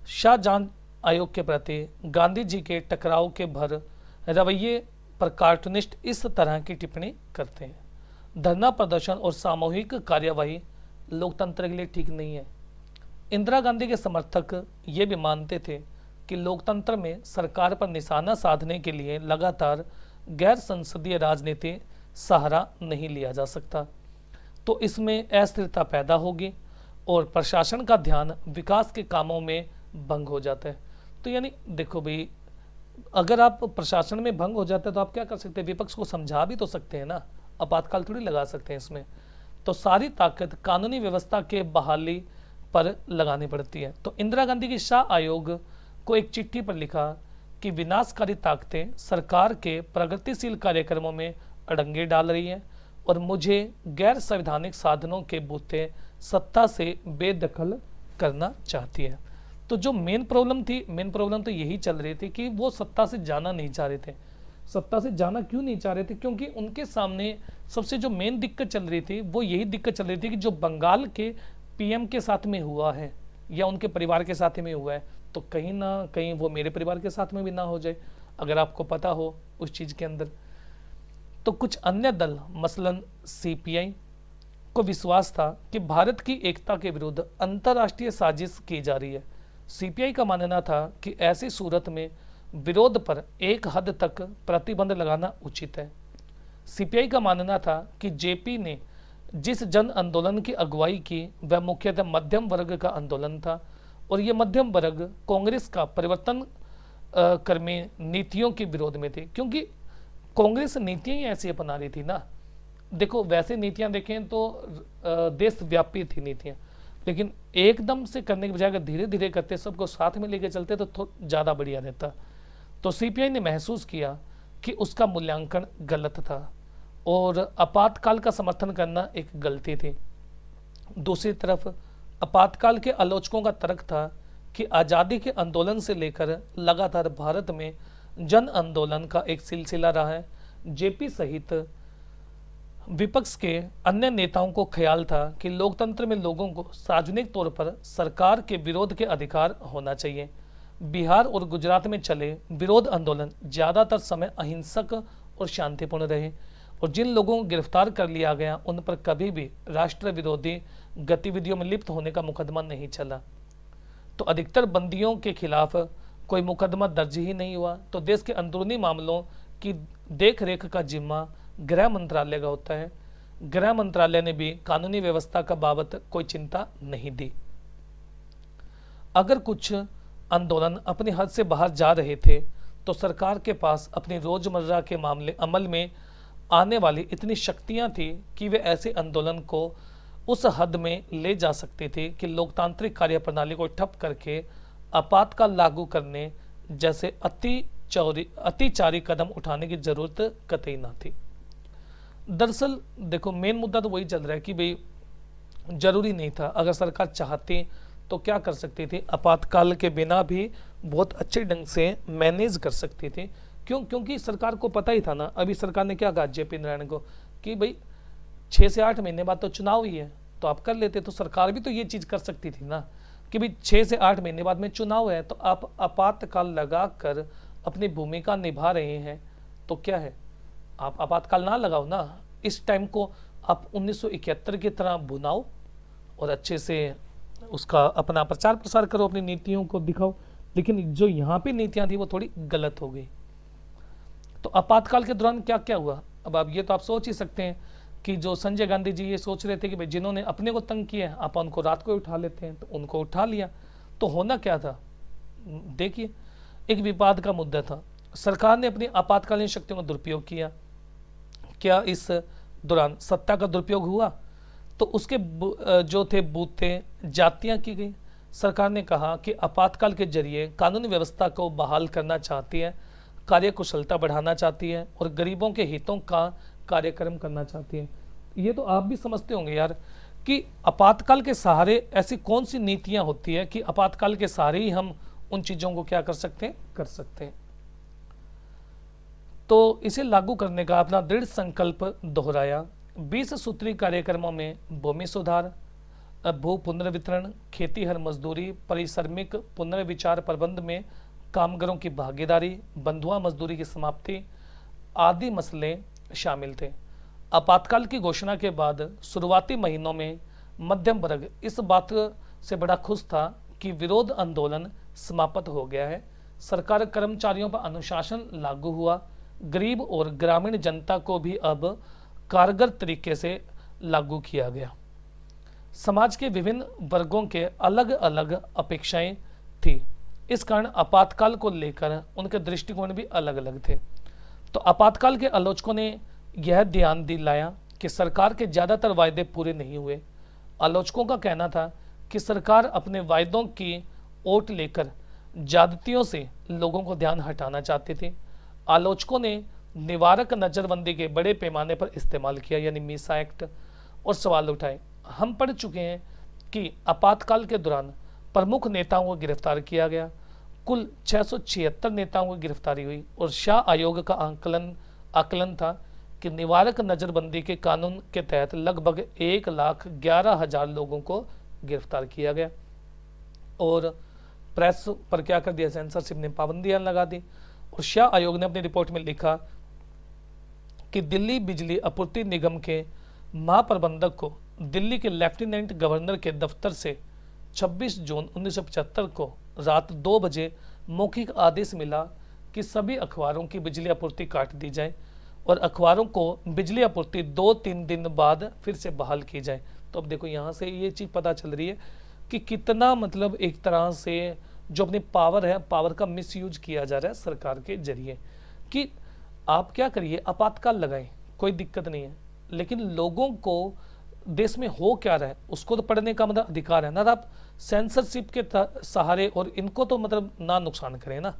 शाहजहां आयोग के प्रति गांधी जी के टकराव के भर रवैये पर कार्टूनिस्ट इस तरह की टिप्पणी करते हैं। धरना प्रदर्शन और सामूहिक कार्यवाही लोकतंत्र के लिए ठीक नहीं है। इंदिरा गांधी के समर्थक ये भी मानते थे कि लोकतंत्र में सरकार पर निशाना साधने के लिए लगातार गैर संसदीय राजनीति सहारा नहीं लिया जा सकता, तो इसमें अस्थिरता पैदा होगी और प्रशासन का ध्यान विकास के कामों में भंग हो जाता है। तो यानी देखो भाई, अगर आप प्रशासन में भंग हो जाते हैं तो आप क्या कर सकते हैं? विपक्ष को समझा भी तो सकते हैं ना, आपातकाल थोड़ी लगा सकते हैं इसमें। तो सारी ताकत कानूनी व्यवस्था के बहाली पर लगानी पड़ती है। तो इंदिरा गांधी की शाह आयोग को एक चिट्ठी पर लिखा कि विनाशकारी ताकतें सरकार के प्रगतिशील कार्यक्रमों में अड़ंगे डाल रही हैं और मुझे गैर संवैधानिक साधनों के बूते सत्ता से बेदखल करना चाहती है। तो जो मेन प्रॉब्लम तो यही चल रही थी कि वो सत्ता से जाना नहीं चाह रहे थे। सत्ता से जाना क्यों नहीं चाह रहे थे? क्योंकि उनके सामने सबसे जो मेन दिक्कत चल रही थी वो यही दिक्कत चल रही थी कि जो बंगाल के पीएम के साथ में हुआ है या उनके परिवार के साथ में हुआ है, तो कहीं ना कहीं वो मेरे परिवार के साथ में भी ना हो जाए, अगर आपको पता हो उस चीज़ के अंदर। तो कुछ अन्य दल मसलन सीपीआई को विश्वास था कि भारत की एकता के विरुद्ध अंतर्राष्ट्रीय साजिश की जा रही है। सीपीआई का मानना था कि ऐसी सूरत में विरोध पर एक हद तक प्रतिबंध लगाना उचित है। सीपीआई का मानना था कि जेपी ने जिस जन आंदोलन की अगुवाई की वह मुख्यतः मध्यम वर्ग का आंदोलन था और ये मध्यम वर्ग कांग्रेस का परिवर्तन कर्मी नीतियों के विरोध में थे, क्योंकि कांग्रेस नीतियां ही ऐसी अपना रही थी ना। देखो वैसे नीतियां देखें तो देशव्यापी थी नीतियां, लेकिन एकदम से करने के बजाय अगर धीरे धीरे करते, सबको साथ में लेके चलते तो ज़्यादा बढ़िया रहता। तो सीपीआई ने महसूस किया कि उसका मूल्यांकन गलत था और आपातकाल का समर्थन करना एक गलती थी। दूसरी तरफ आपातकाल के आलोचकों का तर्क था कि आज़ादी के आंदोलन से लेकर लगातार भारत में जन आंदोलन का एक सिलसिला रहा है। जेपी सहित विपक्ष के अन्य नेताओं को ख्याल था कि लोकतंत्र में लोगों को सार्वजनिक तौर पर सरकार के विरोध के अधिकार होना चाहिए। बिहार और गुजरात में चले विरोध आंदोलन ज़्यादातर समय अहिंसक और शांतिपूर्ण रहे और जिन लोगों को गिरफ्तार कर लिया गया उन पर कभी भी राष्ट्र विरोधी गतिविधियों में लिप्त होने का मुकदमा नहीं चला। तो अधिकतर बंदियों के खिलाफ कोई मुकदमा दर्ज ही नहीं हुआ। तो देश के अंदरूनी मामलों की देखरेख का जिम्मा गृह मंत्रालय का होता है। गृह मंत्रालय ने भी कानूनी व्यवस्था का बाबत कोई चिंता नहीं दी। अगर कुछ आंदोलन अपनी हद से बाहर जा रहे थे तो सरकार के पास अपनी रोजमर्रा के मामले अमल में आने वाली इतनी शक्तियां थी कि वे ऐसे आंदोलन को उस हद में ले जा सकते थे कि लोकतांत्रिक कार्यप्रणाली को ठप करके आपातकाल लागू करने जैसे अतिचारी कदम उठाने की जरूरत कतई ना थी। दरअसल देखो मेन मुद्दा तो वही चल रहा है कि भाई जरूरी नहीं था, अगर सरकार चाहती तो क्या कर सकती थी, आपातकाल के बिना भी बहुत अच्छे ढंग से मैनेज कर सकती थी। क्योंकि सरकार को पता ही था ना। अभी सरकार ने क्या कहा जेपी नारायण को कि भाई 6 से 8 महीने बाद तो चुनाव ही है, तो आप कर लेते। तो सरकार भी तो ये चीज़ कर सकती थी ना कि भाई 6 से 8 महीने बाद में चुनाव है, तो आप आपातकाल लगा कर अपनी भूमिका निभा रहे हैं, तो क्या है, आप आपातकाल ना लगाओ ना। इस टाइम को आप 1971 की तरह बुनाओ और अच्छे से उसका अपना प्रचार प्रसार करो, अपनी नीतियों को दिखाओ। लेकिन जो यहाँ पे नीतियाँ थी वो थोड़ी गलत हो गई। तो आपातकाल के दौरान क्या क्या हुआ, अब आप ये तो आप सोच ही सकते हैं कि जो संजय गांधी जी ये सोच रहे थे कि भाई जिन्होंने अपने को तंग किया है आप उनको रात को उठा लेते हैं, तो उनको उठा लिया। तो होना क्या था, देखिए एक विवाद का मुद्दा था। सरकार ने अपनी आपातकालीन शक्तियों का दुरुपयोग किया। क्या इस दौरान सत्ता का दुरुपयोग हुआ, तो उसके जो थे बूथ थे जातियां की गई। सरकार ने कहा कि आपातकाल के जरिए कानूनी व्यवस्था को बहाल करना चाहती है, कार्यकुशलता बढ़ाना चाहती है और गरीबों के हितों का कार्यक्रम करना चाहती है। ये तो आप भी समझते होंगे यार कि आपातकाल के सहारे ऐसी कौन सी नीतियां होती है कि आपातकाल के सहारे ही हम उन चीजों को क्या कर सकते हैं। तो इसे लागू करने का अपना दृढ़ संकल्प दोहराया। 20 सूत्री कार्यक्रमों में भूमि सुधार, भू पुनर्वितरण, खेती हर मजदूरी, परिश्रमिक पुनर्विचार प्रबंध में कामगारों की भागीदारी, बंधुआ मजदूरी की समाप्ति आदि मसले शामिल थे। आपातकाल की घोषणा के बाद शुरुआती महीनों में मध्यम वर्ग इस बात से बड़ा खुश था कि विरोध आंदोलन समाप्त हो गया है। सरकार कर्मचारियों पर अनुशासन लागू हुआ। गरीब और ग्रामीण जनता को भी अब कारगर तरीके से लागू किया गया। समाज के विभिन्न वर्गों के अलग अलग अपेक्षाएं थी, इस कारण आपातकाल को लेकर उनके दृष्टिकोण भी अलग अलग थे। तो आपातकाल के आलोचकों ने यह ध्यान दिलाया कि सरकार के ज़्यादातर वायदे पूरे नहीं हुए। आलोचकों का कहना था कि सरकार अपने वायदों की ओट लेकर ज्यादतियों से लोगों को ध्यान हटाना चाहती थी। आलोचकों ने निवारक नजरबंदी के बड़े पैमाने पर इस्तेमाल किया, यानी मीसा एक्ट, और सवाल उठाए। हम पढ़ चुके हैं कि आपातकाल के दौरान प्रमुख नेताओं को गिरफ्तार किया गया। कुल 676 नेताओं की गिरफ्तारी हुई और शाह आयोग का आकलन था कि निवारक नजरबंदी के कानून के तहत लगभग 1,11,000 लोगों को गिरफ्तार किया गया। और प्रेस पर क्या कर दिया, सेंसरशिप ने पाबंदियां लगा दी। और शाह आयोग ने अपनी रिपोर्ट में लिखा कि दिल्ली बिजली आपूर्ति निगम के महाप्रबंधक को दिल्ली के लेफ्टिनेंट गवर्नर के दफ्तर से 26 जून 1975 को रात 2 बजे मौखिक आदेश मिला कि सभी अखबारों की बिजली आपूर्ति काट दी जाए और अखबारों को बिजली आपूर्ति 2-3 दिन बाद फिर से बहाल की जाए। तो अब देखो यहाँ से ये चीज़ पता चल रही है कि कितना मतलब एक तरह से जो अपनी पावर है, पावर का मिसयूज किया जा रहा है सरकार के जरिए। कि आप क्या करिए, आपातकाल लगाएं, कोई दिक्कत नहीं है, लेकिन लोगों को देश में हो क्या रहा है उसको तो पढ़ने का मतलब अधिकार है ना। आप सेंसरशिप के सहारे और इनको तो मतलब ना नुकसान करें ना।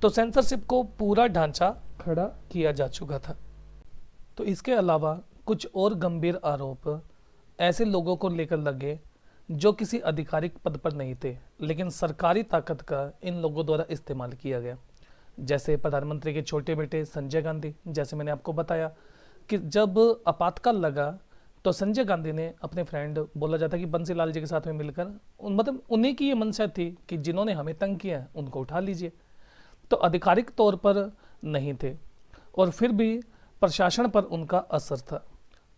तो सेंसरशिप को पूरा ढांचा खड़ा किया जा चुका था। तो इसके अलावा कुछ और गंभीर आरोप ऐसे लोगों को लेकर लगे जो किसी आधिकारिक पद पर नहीं थे, लेकिन सरकारी ताकत का इन लोगों द्वारा इस्तेमाल किया गया। जैसे प्रधानमंत्री के छोटे बेटे संजय गांधी, जैसे मैंने आपको बताया कि जब आपातकाल लगा तो संजय गांधी ने अपने फ्रेंड, बोला जाता है कि बंसीलाल जी के साथ में मिलकर मतलब उन्हीं की ये मंशा थी कि जिन्होंने हमें तंग किया है उनको उठा लीजिए। तो आधिकारिक तौर पर नहीं थे और फिर भी प्रशासन पर उनका असर था।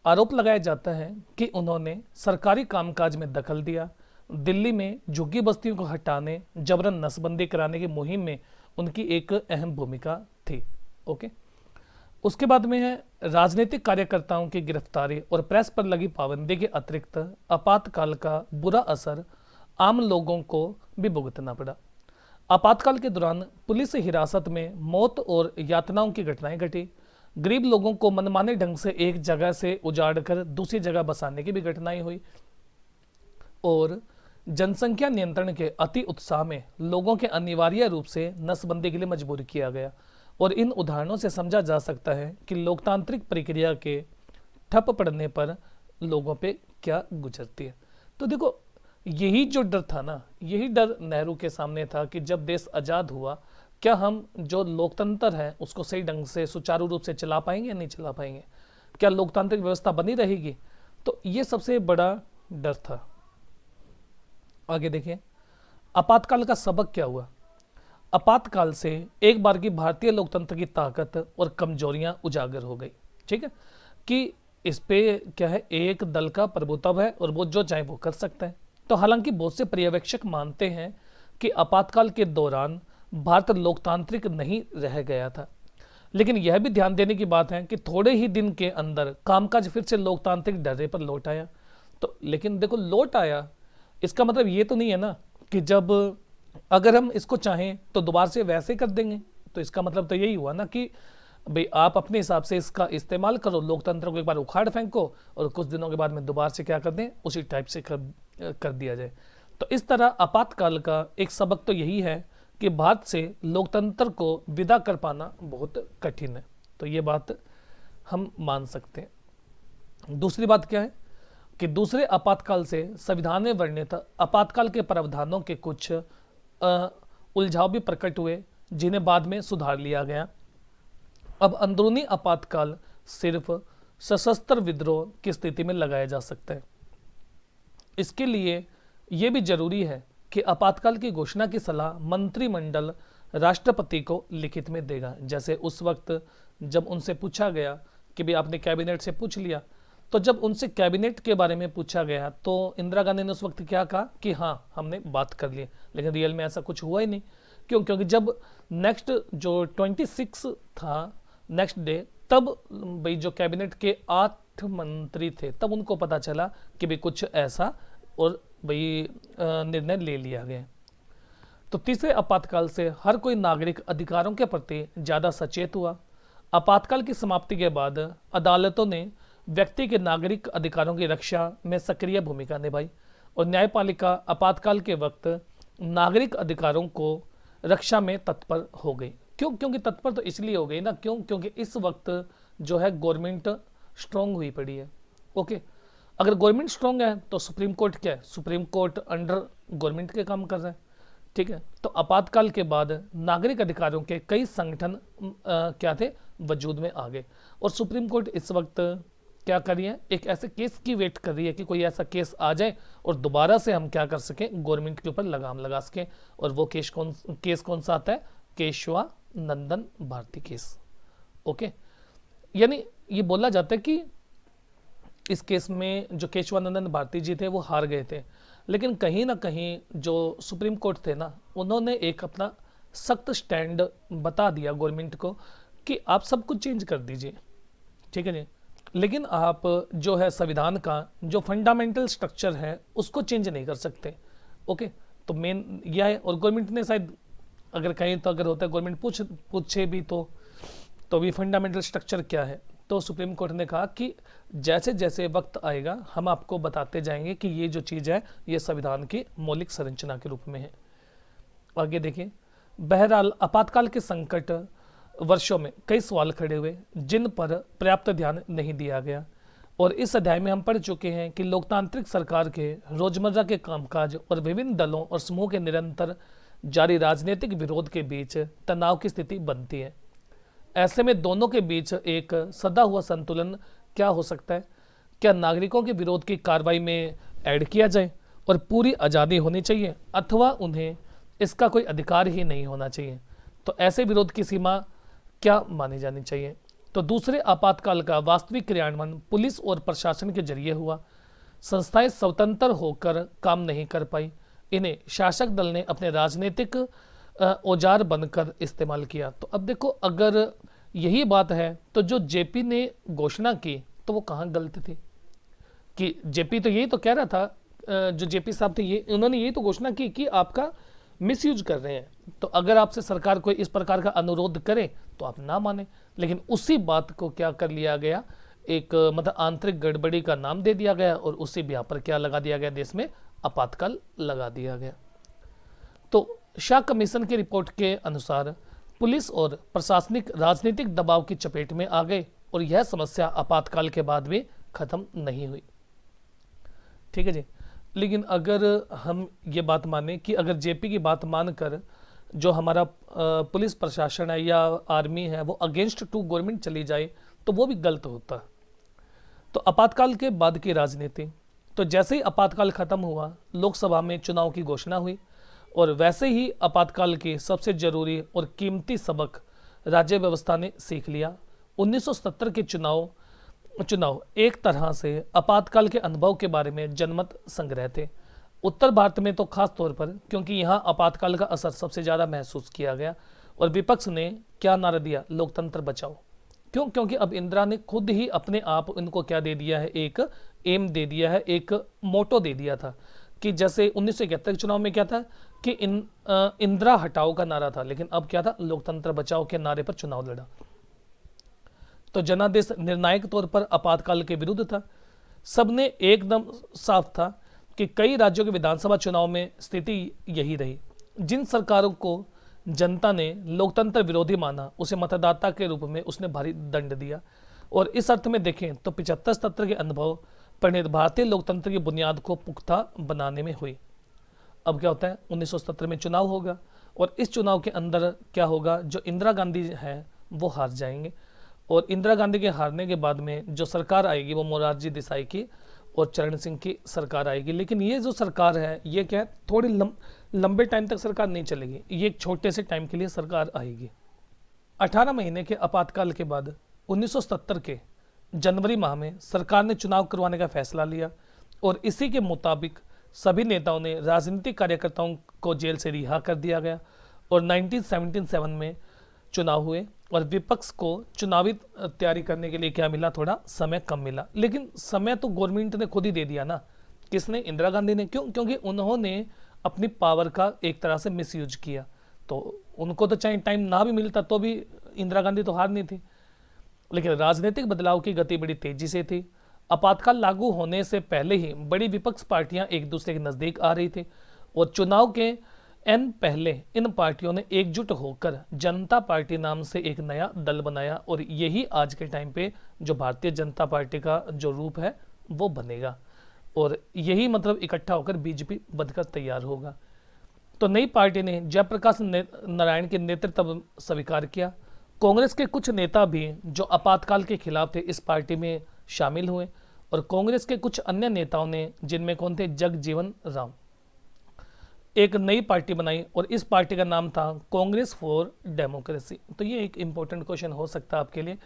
आरोप लगाया जाता है कि उन्होंने सरकारी कामकाज में दखल दिया, दिल्ली में झुग्गी बस्तियों को हटाने, जबरन नसबंदी कराने की मुहिम में उनकी एक अहम भूमिका थी। ओके, उसके बाद में है राजनीतिक कार्यकर्ताओं की गिरफ्तारी और प्रेस पर लगी पाबंदी के अतिरिक्त आपातकाल का बुरा असर आम लोगों को भी भुगतना पड़ा। आपातकाल के दौरान पुलिस हिरासत में मौत और यातनाओं की घटनाएं घटी। गरीब लोगों को मनमाने ढंग से एक जगह से उजाड़कर दूसरी जगह बसाने की भी घटनाएं हुई और जनसंख्या नियंत्रण के अति उत्साह में लोगों के अनिवार्य रूप से नसबंदी के लिए मजबूर किया गया। और इन उदाहरणों से समझा जा सकता है कि लोकतांत्रिक प्रक्रिया के ठप पड़ने पर लोगों पे क्या गुजरती है। तो देखो, यही जो डर था ना, यही डर नेहरू के सामने था कि जब देश आज़ाद हुआ, क्या हम जो लोकतंत्र है उसको सही ढंग से सुचारू रूप से चला पाएंगे या नहीं चला पाएंगे, क्या लोकतांत्रिक व्यवस्था बनी रहेगी। तो ये सबसे बड़ा डर था। आगे देखिए, आपातकाल का सबक क्या हुआ। आपातकाल से एक बार की भारतीय लोकतंत्र की ताकत और कमजोरियां उजागर हो गई। ठीक है, कि इस पे क्या है, एक दल का प्रभुत्व है और वो जो चाहे वो कर सकता है। तो हालांकि बहुत से पर्यवेक्षक मानते हैं कि आपातकाल के दौरान भारत लोकतांत्रिक नहीं रह गया था, लेकिन यह भी ध्यान देने की बात है कि थोड़े ही दिन के अंदर कामकाज फिर से लोकतांत्रिक ढर्रे पर लौट आया। तो लेकिन देखो, लौट आया इसका मतलब ये तो नहीं है ना कि जब अगर हम इसको चाहें तो दोबारा से वैसे कर देंगे। तो इसका मतलब तो यही हुआ ना कि भाई आप अपने हिसाब से इसका इस्तेमाल करो, लोकतंत्र को एक बार उखाड़ फेंको और कुछ दिनों के बाद में दोबारा से क्या कर दें, उसी टाइप से कर दिया जाए। तो इस तरह आपातकाल का एक सबक तो यही है कि भारत से लोकतंत्र को विदा कर पाना बहुत कठिन है। तो ये बात हम मान सकते हैं। दूसरी बात क्या है कि दूसरे आपातकाल से संविधान में वर्णित आपातकाल के प्रावधानों के कुछ उलझाव भी प्रकट हुए, जिन्हें बाद में सुधार लिया गया। अब अंदरूनी आपातकाल सिर्फ सशस्त्र विद्रोह की स्थिति में लगाया जा सकता है। इसके लिए यह भी जरूरी है कि आपातकाल की घोषणा की सलाह मंत्रिमंडल राष्ट्रपति को लिखित में देगा। जैसे उस वक्त जब उनसे पूछा गया कि भाई आपने कैबिनेट से पूछ लिया, तो जब उनसे कैबिनेट के बारे में पूछा गया तो इंदिरा गांधी ने उस वक्त क्या कहा कि हाँ हमने बात कर ली, लेकिन रियल में ऐसा कुछ हुआ ही नहीं। क्यों? क्योंकि जब नेक्स्ट जो 26 था नेक्स्ट डे, तब भाई जो कैबिनेट के 8 मंत्री थे तब उनको पता चला कि भाई कुछ ऐसा और भाई निर्णय ले लिया गया। तो तीसरे आपातकाल से हर कोई नागरिक अधिकारों के प्रति ज्यादा सचेत हुआ। आपातकाल की समाप्ति के बाद अदालतों ने व्यक्ति के नागरिक अधिकारों की रक्षा में सक्रिय भूमिका निभाई और न्यायपालिका आपातकाल के वक्त नागरिक अधिकारों को रक्षा में तत्पर हो गई। क्यों? क्योंकि तत्पर तो इसलिए हो गई ना, क्योंकि इस वक्त जो है गवर्नमेंट स्ट्रांग हुई पड़ी है। ओके, अगर गवर्नमेंट स्ट्रांग है तो सुप्रीम कोर्ट क्या है, सुप्रीम कोर्ट अंडर गवर्नमेंट के काम कर रहा है। ठीक है, तो आपातकाल के बाद नागरिक अधिकारों के कई संगठन क्या थे, वजूद में आ गए और सुप्रीम कोर्ट इस वक्त क्या कर रही है, एक ऐसे केस की वेट कर रही है कि कोई ऐसा केस आ जाए और दोबारा से हम क्या कर सकें, गवर्नमेंट के ऊपर लगाम लगा सकें। और वो केस कौन सा आता है, केशवानंदन भारती केस। ओके, यानी ये बोला जाता है कि इस केस में जो केशवानंदन भारती जी थे वो हार गए थे, लेकिन कहीं ना कहीं जो सुप्रीम कोर्ट थे ना, उन्होंने एक अपना सख्त स्टैंड बता दिया गवर्नमेंट को कि आप सब कुछ चेंज कर दीजिए। ठीक है जी, लेकिन आप जो है संविधान का जो फंडामेंटल स्ट्रक्चर है उसको चेंज नहीं कर सकते। ओके, तो मेन यह है। और गवर्नमेंट ने शायद अगर कहीं तो अगर होता है गवर्नमेंट पूछे भी तो भी फंडामेंटल स्ट्रक्चर क्या है, तो सुप्रीम कोर्ट ने कहा कि जैसे जैसे वक्त आएगा हम आपको बताते जाएंगे कि ये जो चीज़ है ये संविधान की मौलिक संरचना के रूप में है। आगे देखिए, बहरहाल आपातकाल के संकट वर्षों में कई सवाल खड़े हुए जिन पर पर्याप्त ध्यान नहीं दिया गया। और इस अध्याय में हम पढ़ चुके हैं कि लोकतांत्रिक सरकार के रोजमर्रा के कामकाज और विभिन्न दलों और समूह के निरंतर जारी राजनीतिक विरोध के बीच तनाव की स्थिति बनती है। ऐसे में दोनों के बीच एक सदा हुआ संतुलन क्या हो सकता है क्या नागरिकों के विरोध की कार्रवाई में ऐड किया जाए और पूरी आज़ादी होनी चाहिए, अथवा उन्हें इसका कोई अधिकार ही नहीं होना चाहिए। तो ऐसे विरोध की सीमा क्या मानी जानी चाहिए। तो दूसरे आपातकाल का वास्तविक क्रियान्वयन पुलिस और प्रशासन के जरिए हुआ। संस्थाएं स्वतंत्र होकर काम नहीं कर पाई, इन्हें शासक दल ने अपने राजनीतिक औजार बनकर इस्तेमाल किया। तो अब देखो, अगर यही बात है तो जो जेपी ने घोषणा की तो वो कहाँ गलत थी, कि जेपी तो यही तो कह रहा था, जो जेपी साहब थे ये उन्होंने यही तो घोषणा की कि आपका मिसयूज कर रहे हैं। तो अगर आपसे सरकार कोई इस प्रकार का अनुरोध करे तो आप ना माने, लेकिन उसी बात को क्या कर लिया गया, एक मतलब आंतरिक गड़बड़ी का नाम दे दिया गया और उसी यहाँ पर क्या लगा दिया गया, देश में आपातकाल लगा दिया गया। तो शाह कमीशन की रिपोर्ट के अनुसार पुलिस और प्रशासनिक राजनीतिक दबाव की चपेट में आ गए और यह समस्या आपातकाल के बाद भी खत्म नहीं हुई। ठीक है जी। लेकिन अगर हम ये बात माने कि अगर जेपी की बात मानकर जो हमारा पुलिस प्रशासन है या आर्मी है वो अगेंस्ट टू गवर्नमेंट चली जाए तो वो भी गलत होता। तो आपातकाल के बाद की राजनीति, तो जैसे ही आपातकाल खत्म हुआ लोकसभा में चुनाव की घोषणा हुई और वैसे ही आपातकाल के सबसे जरूरी और कीमती सबक राज्य व्यवस्था ने सीख लिया। 1970 के चुनाव एक तरह से आपातकाल के अनुभव के बारे में जनमत संग्रह थे। उत्तर भारत में तो खास तौर पर, क्योंकि यहाँ आपातकाल का असर सबसे ज़्यादा महसूस किया गया। और विपक्ष ने क्या नारा दिया, लोकतंत्र बचाओ। क्यों? क्योंकि अब इंदिरा ने खुद ही अपने आप इनको क्या दे दिया है, एक एम दे दिया है, एक मोटो दे दिया था कि जैसे 1971 के चुनाव में क्या था कि इंदिरा हटाओ का नारा था, लेकिन अब क्या था, लोकतंत्र बचाओ के नारे पर चुनाव लड़ा। तो जनादेश निर्णायक तौर पर आपातकाल के विरुद्ध था। सबने एकदम साफ था कि कई राज्यों के विधानसभा चुनाव में स्थिति यही रही। जिन सरकारों को जनता ने लोकतंत्र विरोधी माना उसे मतदाता के रूप में उसने भारी दंड दिया। और इस अर्थ में देखें तो 75-77 के अनुभव परिणित भारतीय लोकतंत्र की बुनियाद को पुख्ता बनाने में हुई। अब क्या होता है, 1970 में चुनाव होगा और इस चुनाव के अंदर क्या होगा, जो इंदिरा गांधी है वो हार जाएंगे और इंदिरा गांधी के हारने के बाद में जो सरकार आएगी वो मोरारजी देसाई की और चरण सिंह की सरकार आएगी। लेकिन ये जो सरकार है ये क्या है, थोड़ी लंबे टाइम तक सरकार नहीं चलेगी, ये एक छोटे से टाइम के लिए सरकार आएगी। 18 महीने के आपातकाल के बाद 1970 के जनवरी माह में सरकार ने चुनाव करवाने का फैसला लिया और इसी के मुताबिक सभी नेताओं ने राजनीतिक कार्यकर्ताओं को जेल से रिहा कर दिया गया और 1977 में चुनाव हुए और विपक्ष को चुनावी तैयारी करने के लिए क्या मिला, थोड़ा समय कम मिला। लेकिन समय तो गवर्नमेंट ने खुद ही दे दिया ना, किसने, इंदिरा गांधी ने। क्यों? क्योंकि उन्होंने अपनी पावर का एक तरह से मिसयूज किया। तो उनको तो चाहे टाइम ना भी मिलता तो भी इंदिरा गांधी तो हार नहीं थी। लेकिन राजनीतिक बदलाव की गति बड़ी तेजी से थी। आपातकाल लागू होने से पहले ही बड़ी विपक्ष पार्टियां एक दूसरे के नजदीक आ रही थी और चुनाव के पहले इन पार्टियों ने एकजुट होकर जनता पार्टी नाम से एक नया दल बनाया और यही आज के टाइम पे जो भारतीय जनता पार्टी का जो रूप है वो बनेगा और यही मतलब इकट्ठा होकर बीजेपी बनकर तैयार होगा। तो नई पार्टी ने जयप्रकाश नारायण के नेतृत्व स्वीकार किया। कांग्रेस के कुछ नेता भी जो आपातकाल के खिलाफ थे इस पार्टी में शामिल हुए और कांग्रेस के कुछ अन्य नेताओं ने, जिनमें कौन थे, जगजीवन राम, एक नई पार्टी बनाई और इस पार्टी का नाम था कांग्रेस फॉर डेमोक्रेसी। तो ये एक इंपॉर्टेंट क्वेश्चन हो सकता है आपके लिए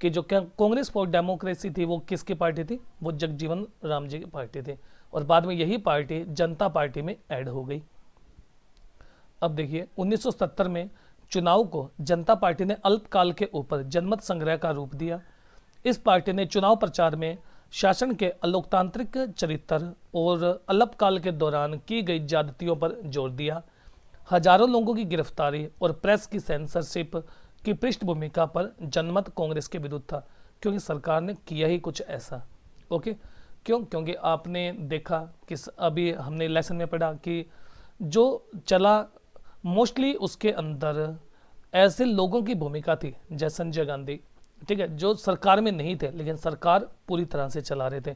कि जो क्या कांग्रेस फॉर डेमोक्रेसी थी वो किसकी पार्टी थी, वो जगजीवन राम जी की पार्टी थी और बाद में यही पार्टी जनता पार्टी में ऐड हो गई। अब देखिए 1970 में चुनाव को जनता पार्टी ने अल्पकाल के ऊपर जनमत संग्रह का रूप दिया। इस पार्टी ने चुनाव प्रचार में शासन के अलोकतांत्रिक चरित्र और अल्पकाल के दौरान की गई ज्यादतियों पर जोर दिया। हजारों लोगों की गिरफ्तारी और प्रेस की सेंसरशिप की पृष्ठभूमि पर जनमत कांग्रेस के विरुद्ध था, क्योंकि सरकार ने किया ही कुछ ऐसा। ओके, क्यों? क्योंकि आपने देखा कि अभी हमने लेसन में पढ़ा कि जो चला मोस्टली उसके अंदर ऐसे लोगों की भूमिका थी जैसे संजय गांधी, ठीक है, जो सरकार में नहीं थे लेकिन सरकार पूरी तरह से चला रहे थे।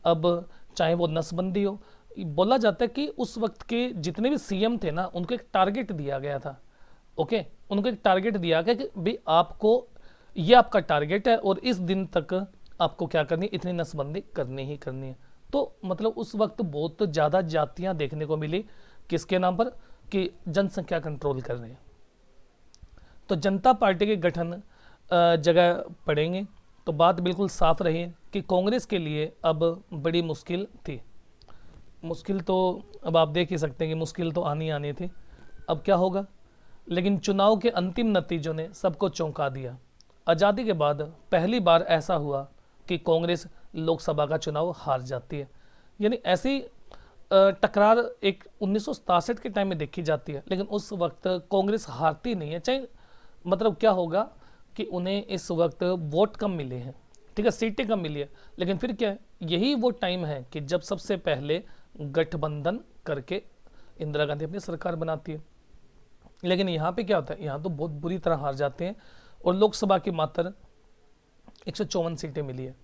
अब चाहे वो नसबंदी हो, बोला जाता है कि उस वक्त के जितने भी सीएम थे ना उनको एक टारगेट दिया गया था। ओके, उनको एक टारगेट दिया गया कि भाई आपको ये आपका टारगेट है और इस दिन तक आपको क्या करनी, इतनी नसबंदी करनी ही करनी है। तो मतलब उस वक्त बहुत ज़्यादा जातियां देखने को मिली, किसके नाम पर, कि जनसंख्या कंट्रोल कर रहे हैं। तो जनता पार्टी के गठन जगह पड़ेंगे तो बात बिल्कुल साफ रही कि कांग्रेस के लिए अब बड़ी मुश्किल थी। मुश्किल तो अब आप देख ही सकते हैं कि मुश्किल तो आनी आनी थी, अब क्या होगा। लेकिन चुनाव के अंतिम नतीजों ने सबको चौंका दिया। आज़ादी के बाद पहली बार ऐसा हुआ कि कांग्रेस लोकसभा का चुनाव हार जाती है। यानी ऐसी टकरार एक 1967 के टाइम में देखी जाती है, लेकिन उस वक्त कांग्रेस हारती नहीं है। चाहे मतलब क्या होगा कि उन्हें इस वक्त वोट कम मिले हैं, ठीक है, सीटें कम मिली है, लेकिन फिर क्या है, यही वो टाइम है कि जब सबसे पहले गठबंधन करके इंदिरा गांधी अपनी सरकार बनाती है। लेकिन यहाँ पे क्या होता है, यहाँ तो बहुत बुरी तरह हार जाते हैं और लोकसभा की मात्र 154 सीटें मिली है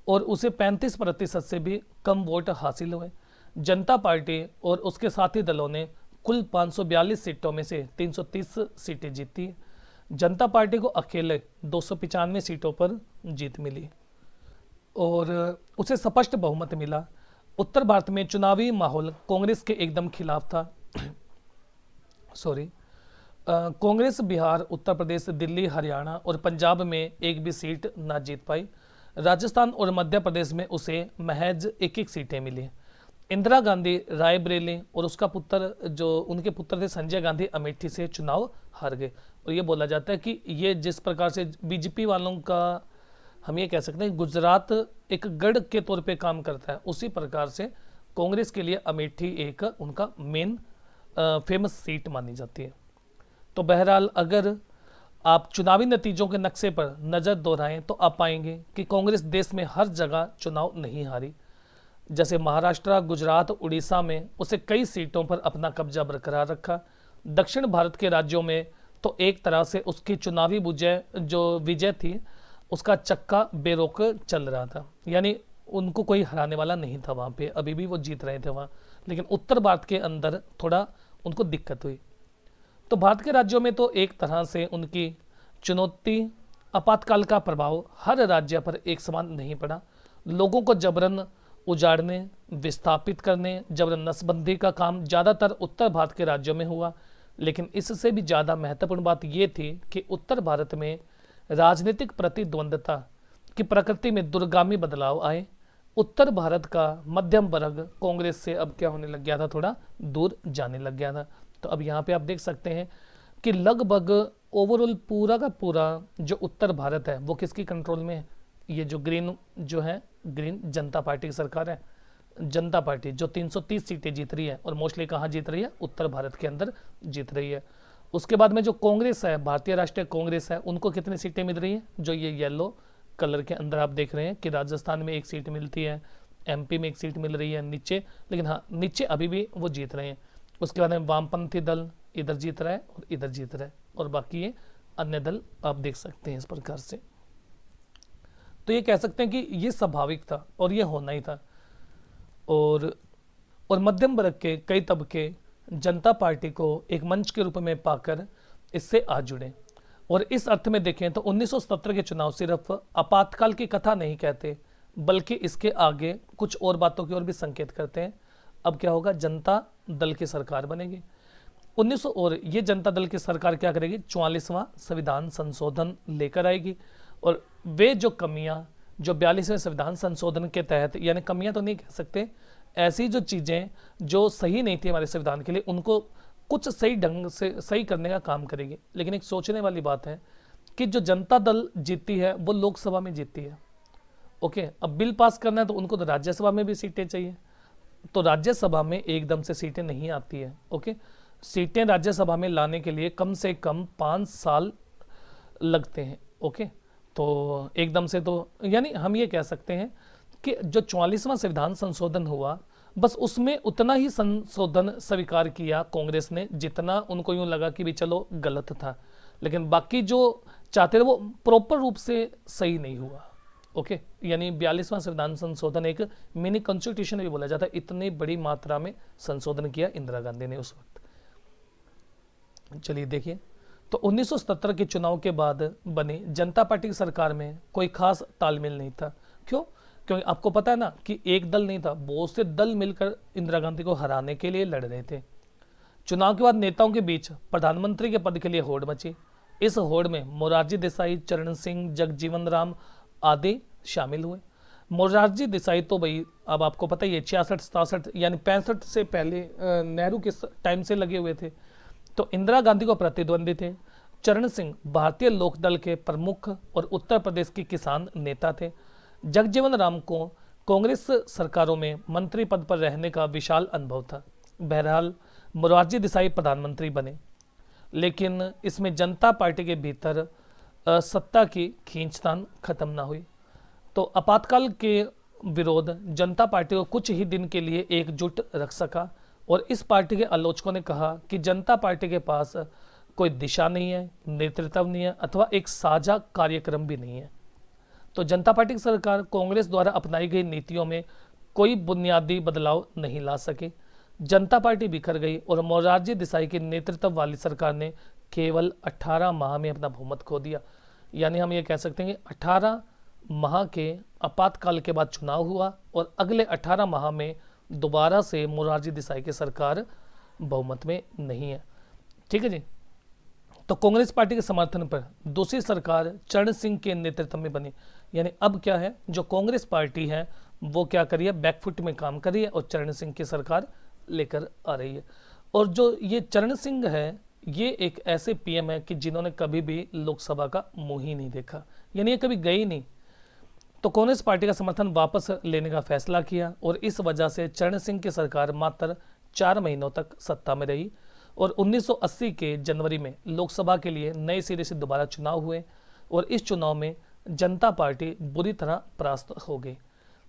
और उसे 35% से भी कम वोट हासिल हुए। जनता पार्टी और उसके साथी दलों ने कुल 542 सीटों में से 330 सीटें जीती। जनता पार्टी को अकेले 295 सीटों पर जीत मिली और उसे स्पष्ट बहुमत मिला। उत्तर भारत में चुनावी माहौल कांग्रेस के एकदम खिलाफ था। कांग्रेस बिहार, उत्तर प्रदेश, दिल्ली, हरियाणा और पंजाब में एक भी सीट ना जीत पाई। राजस्थान और मध्य प्रदेश में उसे महज एक एक सीटें मिली। इंदिरा गांधी रायबरेली और उसका पुत्र, जो उनके पुत्र थे संजय गांधी, अमेठी से चुनाव हार गए। और ये बोला जाता है कि ये जिस प्रकार से बीजेपी वालों का, हम ये कह सकते हैं, गुजरात एक गढ़ के तौर पे काम करता है, उसी प्रकार से कांग्रेस के लिए अमेठी एक उनका मेन फेमस सीट मानी जाती है। तो बहरहाल अगर आप चुनावी नतीजों के नक्शे पर नज़र दोहराएं तो आप पाएंगे कि कांग्रेस देश में हर जगह चुनाव नहीं हारी। जैसे महाराष्ट्र, गुजरात, उड़ीसा में उसे कई सीटों पर अपना कब्जा बरकरार रखा। दक्षिण भारत के राज्यों में तो एक तरह से उसकी चुनावी विजय थी, उसका चक्का बेरोक चल रहा था, यानी उनको कोई हराने वाला नहीं था वहाँ पे, अभी भी वो जीत रहे थे वहाँ। लेकिन उत्तर भारत के अंदर थोड़ा उनको दिक्कत हुई। तो भारत के राज्यों में तो एक तरह से उनकी चुनौती, आपातकाल का प्रभाव हर राज्य पर एक समान नहीं पड़ा। लोगों को जबरन उजाड़ने, विस्थापित करने, जबरन नसबंदी का काम ज़्यादातर उत्तर भारत के राज्यों में हुआ। लेकिन इससे भी ज़्यादा महत्वपूर्ण बात यह थी कि उत्तर भारत में राजनीतिक प्रतिद्वंद्विता की प्रकृति में दूरगामी बदलाव आए। उत्तर भारत का मध्यम वर्ग कांग्रेस से अब क्या होने लग गया था, थोड़ा दूर जाने लग गया था। तो अब यहाँ पे आप देख सकते हैं कि लगभग ओवरऑल पूरा का पूरा जो उत्तर भारत है वो किसकी कंट्रोल में है। ये जो ग्रीन जनता पार्टी की सरकार है। जनता पार्टी जो 330 सीटें जीत रही है और मोस्टली कहाँ जीत रही है, उत्तर भारत के अंदर जीत रही है। उसके बाद में जो कांग्रेस है, भारतीय राष्ट्रीय कांग्रेस है, उनको कितनी सीटें मिल रही हैं, जो ये येलो कलर के अंदर आप देख रहे हैं कि राजस्थान में एक सीट मिलती है, एमपी में एक सीट मिल रही है नीचे, लेकिन हाँ नीचे अभी भी वो जीत रहे हैं। उसके बाद में वामपंथी दल इधर जीत रहा है और इधर जीत रहा है, और बाकी ये अन्य दल आप देख सकते हैं इस प्रकार से। तो ये कह सकते हैं कि ये स्वाभाविक था और ये होना ही था। और मध्यम वर्ग के कई तबके जनता पार्टी को एक मंच के रूप में पाकर इससे आ जुड़े। और इस अर्थ में देखें तो 1970 के चुनाव सिर्फ आपातकाल की कथा नहीं कहते, बल्कि इसके आगे कुछ और बातों की ओर भी संकेत करते हैं। अब क्या होगा, जनता दल की सरकार बनेगी 1900, और ये जनता दल की सरकार क्या करेगी, 44वां संविधान संशोधन लेकर आएगी। और वे जो कमियां जो 42वें संविधान संशोधन के तहत, यानी कमियां तो नहीं कह सकते, ऐसी जो चीज़ें जो सही नहीं थी हमारे संविधान के लिए, उनको कुछ सही ढंग से सही करने का काम करेगी। लेकिन एक सोचने वाली बात है कि जो जनता दल जीतती है वो लोकसभा में जीतती है। ओके, अब बिल पास करना है तो उनको तो राज्यसभा में भी सीटें चाहिए, तो राज्यसभा में एकदम से सीटें नहीं आती है। ओके, सीटें राज्यसभा में लाने के लिए कम से कम 5 साल लगते हैं। ओके, तो एकदम से तो, यानी हम ये कह सकते हैं कि जो 44वां संविधान संशोधन हुआ, बस उसमें उतना ही संशोधन स्वीकार किया कांग्रेस ने जितना उनको यूं लगा कि भी चलो गलत था, लेकिन बाकी जो चाहते थे वो प्रॉपर रूप से सही नहीं हुआ। ओके, यानी 42वां संविधान संशोधन एक मिनी कॉन्स्टिट्यूशन भी बोला जाता है, इतनी बड़ी मात्रा में संशोधन किया इंदिरा गांधी ने उस वक्त। चलिए देखिए, तो 1977 के चुनाव के बाद बनी जनता पार्टी की सरकार में कोई खास तालमेल नहीं था। क्यों? क्योंकि आपको पता है ना कि एक दल नहीं था, बहुत से दल मिलकर इंदिरा गांधी को हराने के लिए लड़ रहे थे। चुनाव के बाद नेताओं के बीच प्रधानमंत्री के पद के लिए होड़ मची। इस होड़ में मोरारजी देसाई, चरण सिंह, जगजीवन राम आदि शामिल हुए। मोरारजी देसाई तो भाई अब आपको पता ही है 66-67 यानी 65 से पहले नेहरू के टाइम से लगे हुए थे, तो इंदिरा गांधी को प्रतिद्वंदी थे। चरण सिंह भारतीय लोकदल के प्रमुख और उत्तर प्रदेश के किसान नेता थे। जगजीवन राम को कांग्रेस सरकारों में मंत्री पद पर रहने का विशाल अनुभव था। बहरहाल मोरारजी देसाई प्रधानमंत्री बने, लेकिन इसमें जनता पार्टी के भीतर सत्ता की खींचतान खत्म ना हुई। तो आपातकाल के विरोध जनता पार्टी को कुछ ही दिन के लिए एकजुट रख सका, और इस पार्टी के आलोचकों ने कहा कि जनता पार्टी के पास कोई दिशा नहीं है, नेतृत्व नहीं है, अथवा एक साझा कार्यक्रम भी नहीं है। तो जनता पार्टी की सरकार कांग्रेस द्वारा अपनाई गई नीतियों में कोई बुनियादी बदलाव नहीं ला सकी। जनता पार्टी बिखर गई और मोरारजी देसाई के नेतृत्व वाली सरकार ने केवल 18 माह में अपना बहुमत खो दिया। यानी हम ये कह सकते हैं कि 18 माह के आपातकाल के बाद चुनाव हुआ और अगले 18 माह में दोबारा से मोरारजी देसाई की सरकार बहुमत में नहीं है। ठीक है जी। तो कांग्रेस पार्टी के समर्थन पर दूसरी सरकार चरण सिंह के नेतृत्व में बनी। यानी अब क्या है, जो कांग्रेस पार्टी है वो क्या करी है, बैकफुट में काम करी है और चरण सिंह की सरकार लेकर आ रही है। और जो ये चरण सिंह है, ये एक ऐसे पीएम है कि जिन्होंने कभी भी लोकसभा का मुंह ही नहीं देखा, यानी ये कभी गए ही नहीं। तो कांग्रेस पार्टी का समर्थन वापस लेने का फैसला किया और इस वजह से चरण सिंह की सरकार मात्र 4 महीनों तक सत्ता में रही और 1980 के जनवरी में लोकसभा के लिए नए सिरे से दोबारा चुनाव हुए और इस चुनाव में जनता पार्टी बुरी तरह परास्त हो गई।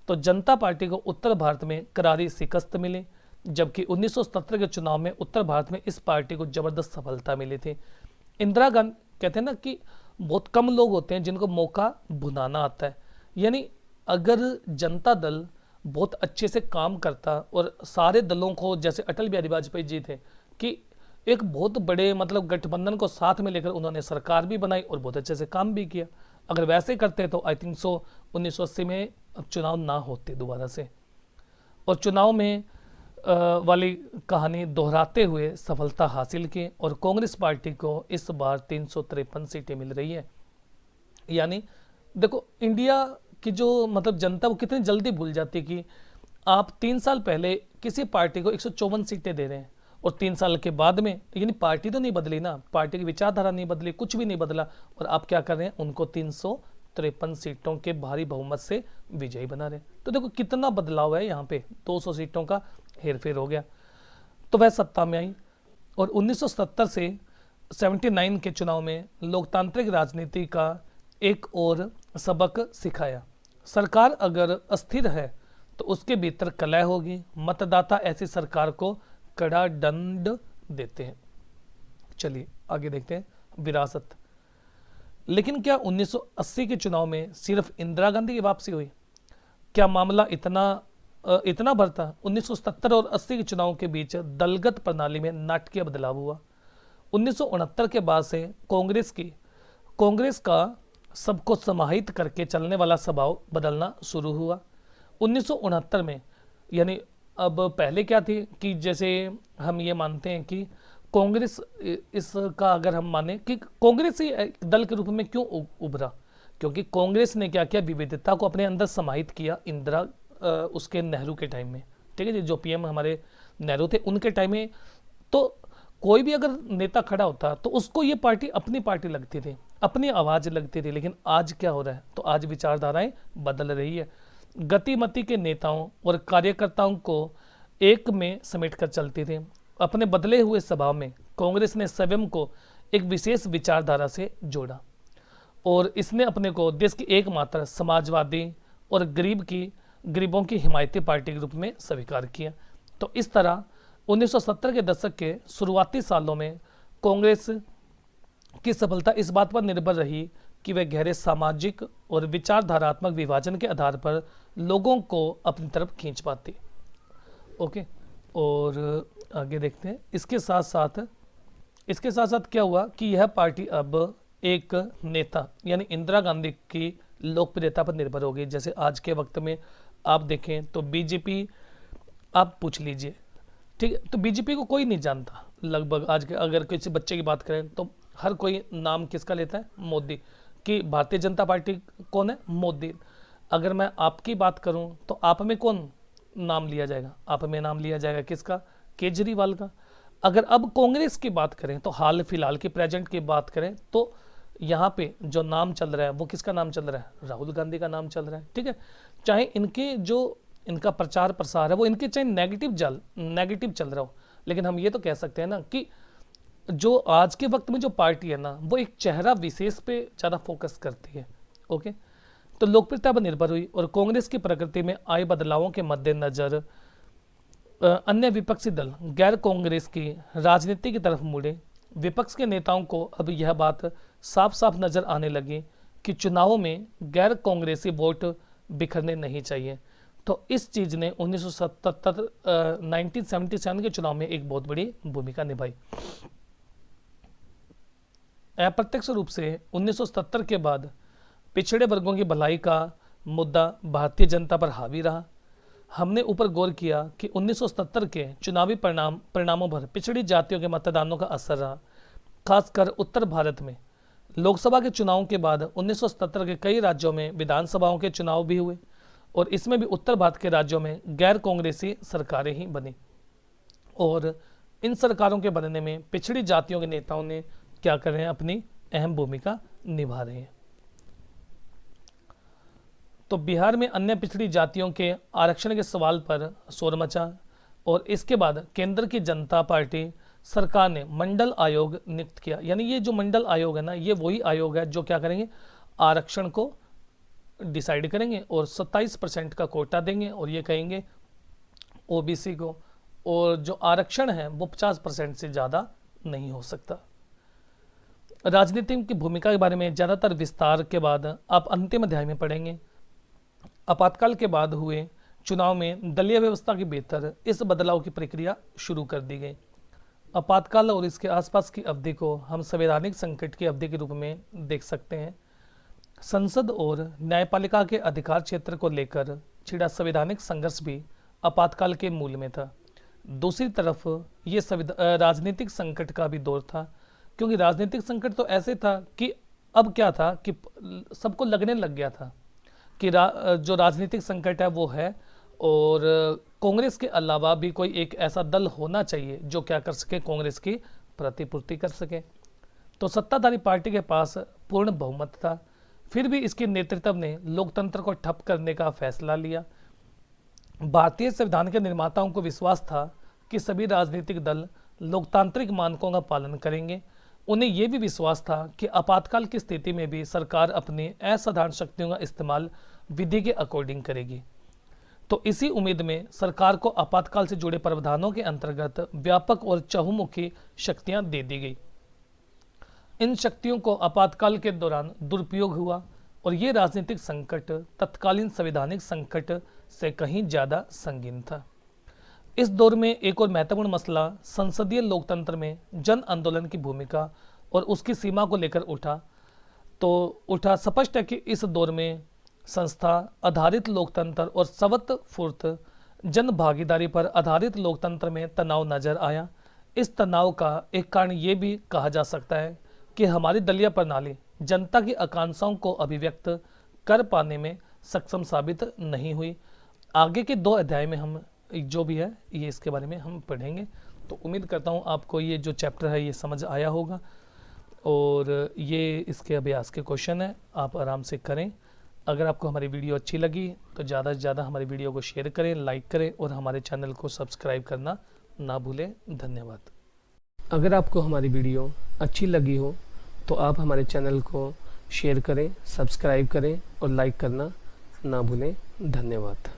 तो जनता पार्टी को उत्तर भारत में करारी शिकस्त मिली, जबकि 1970 के चुनाव में उत्तर भारत में इस पार्टी को जबरदस्त सफलता मिली थी। इंदिरा गांधी कहते हैं ना कि बहुत कम लोग होते हैं जिनको मौका भुनाना आता है। यानी अगर जनता दल बहुत अच्छे से काम करता और सारे दलों को, जैसे अटल बिहारी वाजपेयी जी थे कि एक बहुत बड़े मतलब गठबंधन को साथ में लेकर उन्होंने सरकार भी बनाई और बहुत अच्छे से काम भी किया, अगर वैसे करते तो आई थिंक सो 1980 में चुनाव ना होते दोबारा से। और चुनाव में वाली कहानी दोहराते हुए सफलता हासिल की और कांग्रेस पार्टी को इस बार 353 सीटें मिल रही है। यानी देखो इंडिया की जो मतलब जनता वो कितनी जल्दी भूल जाती है कि आप 3 साल पहले किसी पार्टी को 154 सीटें दे रहे हैं और 3 साल के बाद में, यानी पार्टी तो नहीं बदली ना, पार्टी की विचारधारा नहीं बदली, कुछ भी नहीं बदला, और आप क्या कर रहे हैं, उनको 353 सीटों के भारी बहुमत से विजयी बना रहे हैं। तो देखो कितना बदलाव है, यहाँ पे 200 सीटों का हेरफेर हो गया। तो वह सत्ता में आई और 1970 से 79 के चुनाव में लोकतांत्रिक राजनीति का एक और सबक सिखाया। सरकार अगर अस्थिर है तो उसके भीतर कलह होगी, मतदाता ऐसी सरकार को कड़ा दंड देते हैं। चलिए आगे देखते हैं विरासत। लेकिन क्या 1980 के चुनाव में सिर्फ इंदिरा गांधी की वापसी हुई? क्या मामला इतना भर था? 1970 और 80 के चुनाव के बीच दलगत प्रणाली में नाटकीय बदलाव हुआ। 1969 के बाद से कांग्रेस का सबको समाहित करके चलने वाला स्वभाव बदलना शुरू हुआ। 1969 में, यानी अब पहले क्या थी कि जैसे हम ये मानते हैं कि कांग्रेस, इसका अगर हम माने कि कांग्रेस ही दल के रूप में क्यों उभरा, क्योंकि कांग्रेस ने क्या किया, विविधता को अपने अंदर समाहित किया। इंदिरा उसके नेहरू के टाइम में, ठीक है जी, जो पीएम हमारे नेहरू थे उनके टाइम में, तो कोई भी अगर नेता खड़ा होता तो उसको ये पार्टी अपनी पार्टी लगती थी, अपनी आवाज लगती थी। लेकिन आज क्या हो रहा है, तो आज विचारधाराएं बदल रही है। गतिमति के नेताओं और कार्यकर्ताओं को एक में समेट कर चलती थी। अपने बदले हुए स्वभाव में कांग्रेस ने स्वयं को एक विशेष विचारधारा से जोड़ा और इसने अपने को देश की एकमात्र समाजवादी और गरीबों की हिमायती पार्टी के रूप में स्वीकार किया। तो इस तरह 1970 के दशक के शुरुआती सालों में कांग्रेस की सफलता इस बात पर निर्भर रही कि वह गहरे सामाजिक और विचारधारात्मक विभाजन के आधार पर लोगों को अपनी तरफ खींच पाती। ओके, और आगे देखते हैं। इसके साथ साथ क्या हुआ कि यह पार्टी अब एक नेता यानी इंदिरा गांधी की लोकप्रियता पर निर्भर होगी। जैसे आज के वक्त में आप देखें तो बीजेपी, आप पूछ लीजिए, ठीक है, तो बीजेपी को कोई नहीं जानता लगभग। आज के अगर किसी बच्चे की बात करें तो हर कोई नाम किसका लेता है, मोदी, कि भारतीय जनता पार्टी कौन है, मोदी। अगर मैं आपकी बात करूं तो आप में कौन नाम लिया जाएगा, आप में नाम लिया जाएगा किसका, केजरीवाल का। अगर अब कांग्रेस की बात करें तो हाल फिलहाल की प्रेजेंट की बात करें तो यहाँ पे जो नाम चल रहा है वो किसका नाम चल रहा है, राहुल गांधी का नाम चल रहा है, ठीक है। चाहे इनके जो इनका प्रचार प्रसार है वो इनके चाहे नेगेटिव चल रहा हो, लेकिन हम ये तो कह सकते हैं ना कि जो आज के वक्त में जो पार्टी है ना वो एक चेहरा विशेष पे ज़्यादा फोकस करती है। ओके, तो लोकप्रियता पर निर्भर हुई और कांग्रेस की प्रकृति में आए बदलावों के मद्देनजर अन्य विपक्षी दल गैर कांग्रेस की राजनीति की तरफ मुड़े। विपक्ष के नेताओं को अब यह बात साफ साफ नजर आने लगी कि चुनावों में गैर कांग्रेसी वोट बिखरने नहीं चाहिए। तो इस चीज़ ने 1977 के चुनाव में एक बहुत बड़ी भूमिका निभाई। अप्रत्यक्ष रूप से 1977 के बाद पिछड़े वर्गों की भलाई का मुद्दा भारतीय जनता पर हावी रहा। हमने ऊपर गौर किया कि 1977 के चुनावी परिणामों पर पिछड़ी जातियों के मतदानों का असर रहा, खासकर उत्तर भारत में। लोकसभा के चुनावों के बाद 1977 के कई राज्यों में विधानसभाओं के चुनाव भी हुए और इसमें भी उत्तर भारत के राज्यों में गैर कांग्रेसी सरकारें ही बनी और इन सरकारों के बनने में पिछड़ी जातियों के नेताओं ने क्या कर रहे हैं, अपनी अहम भूमिका निभा रहे हैं। तो बिहार में अन्य पिछड़ी जातियों के आरक्षण के सवाल पर शोर मचा और इसके बाद केंद्र की जनता पार्टी सरकार ने मंडल आयोग नियुक्त किया। यानी ये जो मंडल आयोग है ना, ये वही आयोग है जो क्या करेंगे, आरक्षण को डिसाइड करेंगे और 27% का कोटा देंगे और ये कहेंगे ओबीसी को, और जो आरक्षण है वो 50% से ज़्यादा नहीं हो सकता। राजनीति की भूमिका के बारे में ज़्यादातर विस्तार के बाद आप अंतिम अध्याय में पढ़ेंगे। आपातकाल के बाद हुए चुनाव में दलीय व्यवस्था की बेहतर इस बदलाव की प्रक्रिया शुरू कर दी गई। आपातकाल और इसके आसपास की अवधि को हम संवैधानिक संकट की अवधि के रूप में देख सकते हैं। संसद और न्यायपालिका के अधिकार क्षेत्र को लेकर छिड़ा संवैधानिक संघर्ष भी आपातकाल के मूल में था। दूसरी तरफ ये राजनीतिक संकट का भी दौर था, क्योंकि राजनीतिक संकट तो ऐसे था कि अब क्या था कि सबको लगने लग गया था कि जो राजनीतिक संकट है वो है और कांग्रेस के अलावा भी कोई एक ऐसा दल होना चाहिए जो क्या कर सके, कांग्रेस की प्रतिपूर्ति कर सके। तो सत्ताधारी पार्टी के पास पूर्ण बहुमत था, फिर भी इसके नेतृत्व ने लोकतंत्र को ठप करने का फैसला लिया। भारतीय संविधान के निर्माताओं को विश्वास था कि सभी राजनीतिक दल लोकतांत्रिक मानकों का पालन करेंगे। उन्हें यह भी विश्वास था कि आपातकाल की स्थिति में भी सरकार अपनी असाधारण शक्तियों का इस्तेमाल विधि के अकॉर्डिंग करेगी। तो इसी उम्मीद में सरकार को आपातकाल से जुड़े प्रावधानों के अंतर्गत व्यापक और चहुमुखी शक्तियां दे दी गई। इन शक्तियों को आपातकाल के दौरान दुरुपयोग हुआ और ये राजनीतिक संकट तत्कालीन संवैधानिक संकट से कहीं ज़्यादा संगीन था। इस दौर में एक और महत्वपूर्ण मसला संसदीय लोकतंत्र में जन आंदोलन की भूमिका और उसकी सीमा को लेकर उठा। स्पष्ट है कि इस दौर में संस्था आधारित लोकतंत्र और स्वतःस्फूर्त जन भागीदारी पर आधारित लोकतंत्र में तनाव नजर आया। इस तनाव का एक कारण ये भी कहा जा सकता है कि हमारी दलीय प्रणाली जनता की आकांक्षाओं को अभिव्यक्त कर पाने में सक्षम साबित नहीं हुई। आगे के 2 अध्याय में हम जो भी है ये इसके बारे में हम पढ़ेंगे। तो उम्मीद करता हूँ आपको ये जो चैप्टर है ये समझ आया होगा और ये इसके अभ्यास के क्वेश्चन है, आप आराम से करें। अगर आपको हमारी वीडियो अच्छी लगी तो ज़्यादा से ज़्यादा हमारी वीडियो को शेयर करें, लाइक करें और हमारे चैनल को सब्सक्राइब करना ना भूलें। धन्यवाद। अगर आपको हमारी वीडियो अच्छी लगी हो तो आप हमारे चैनल को शेयर करें, सब्सक्राइब करें और लाइक करना ना भूलें। धन्यवाद।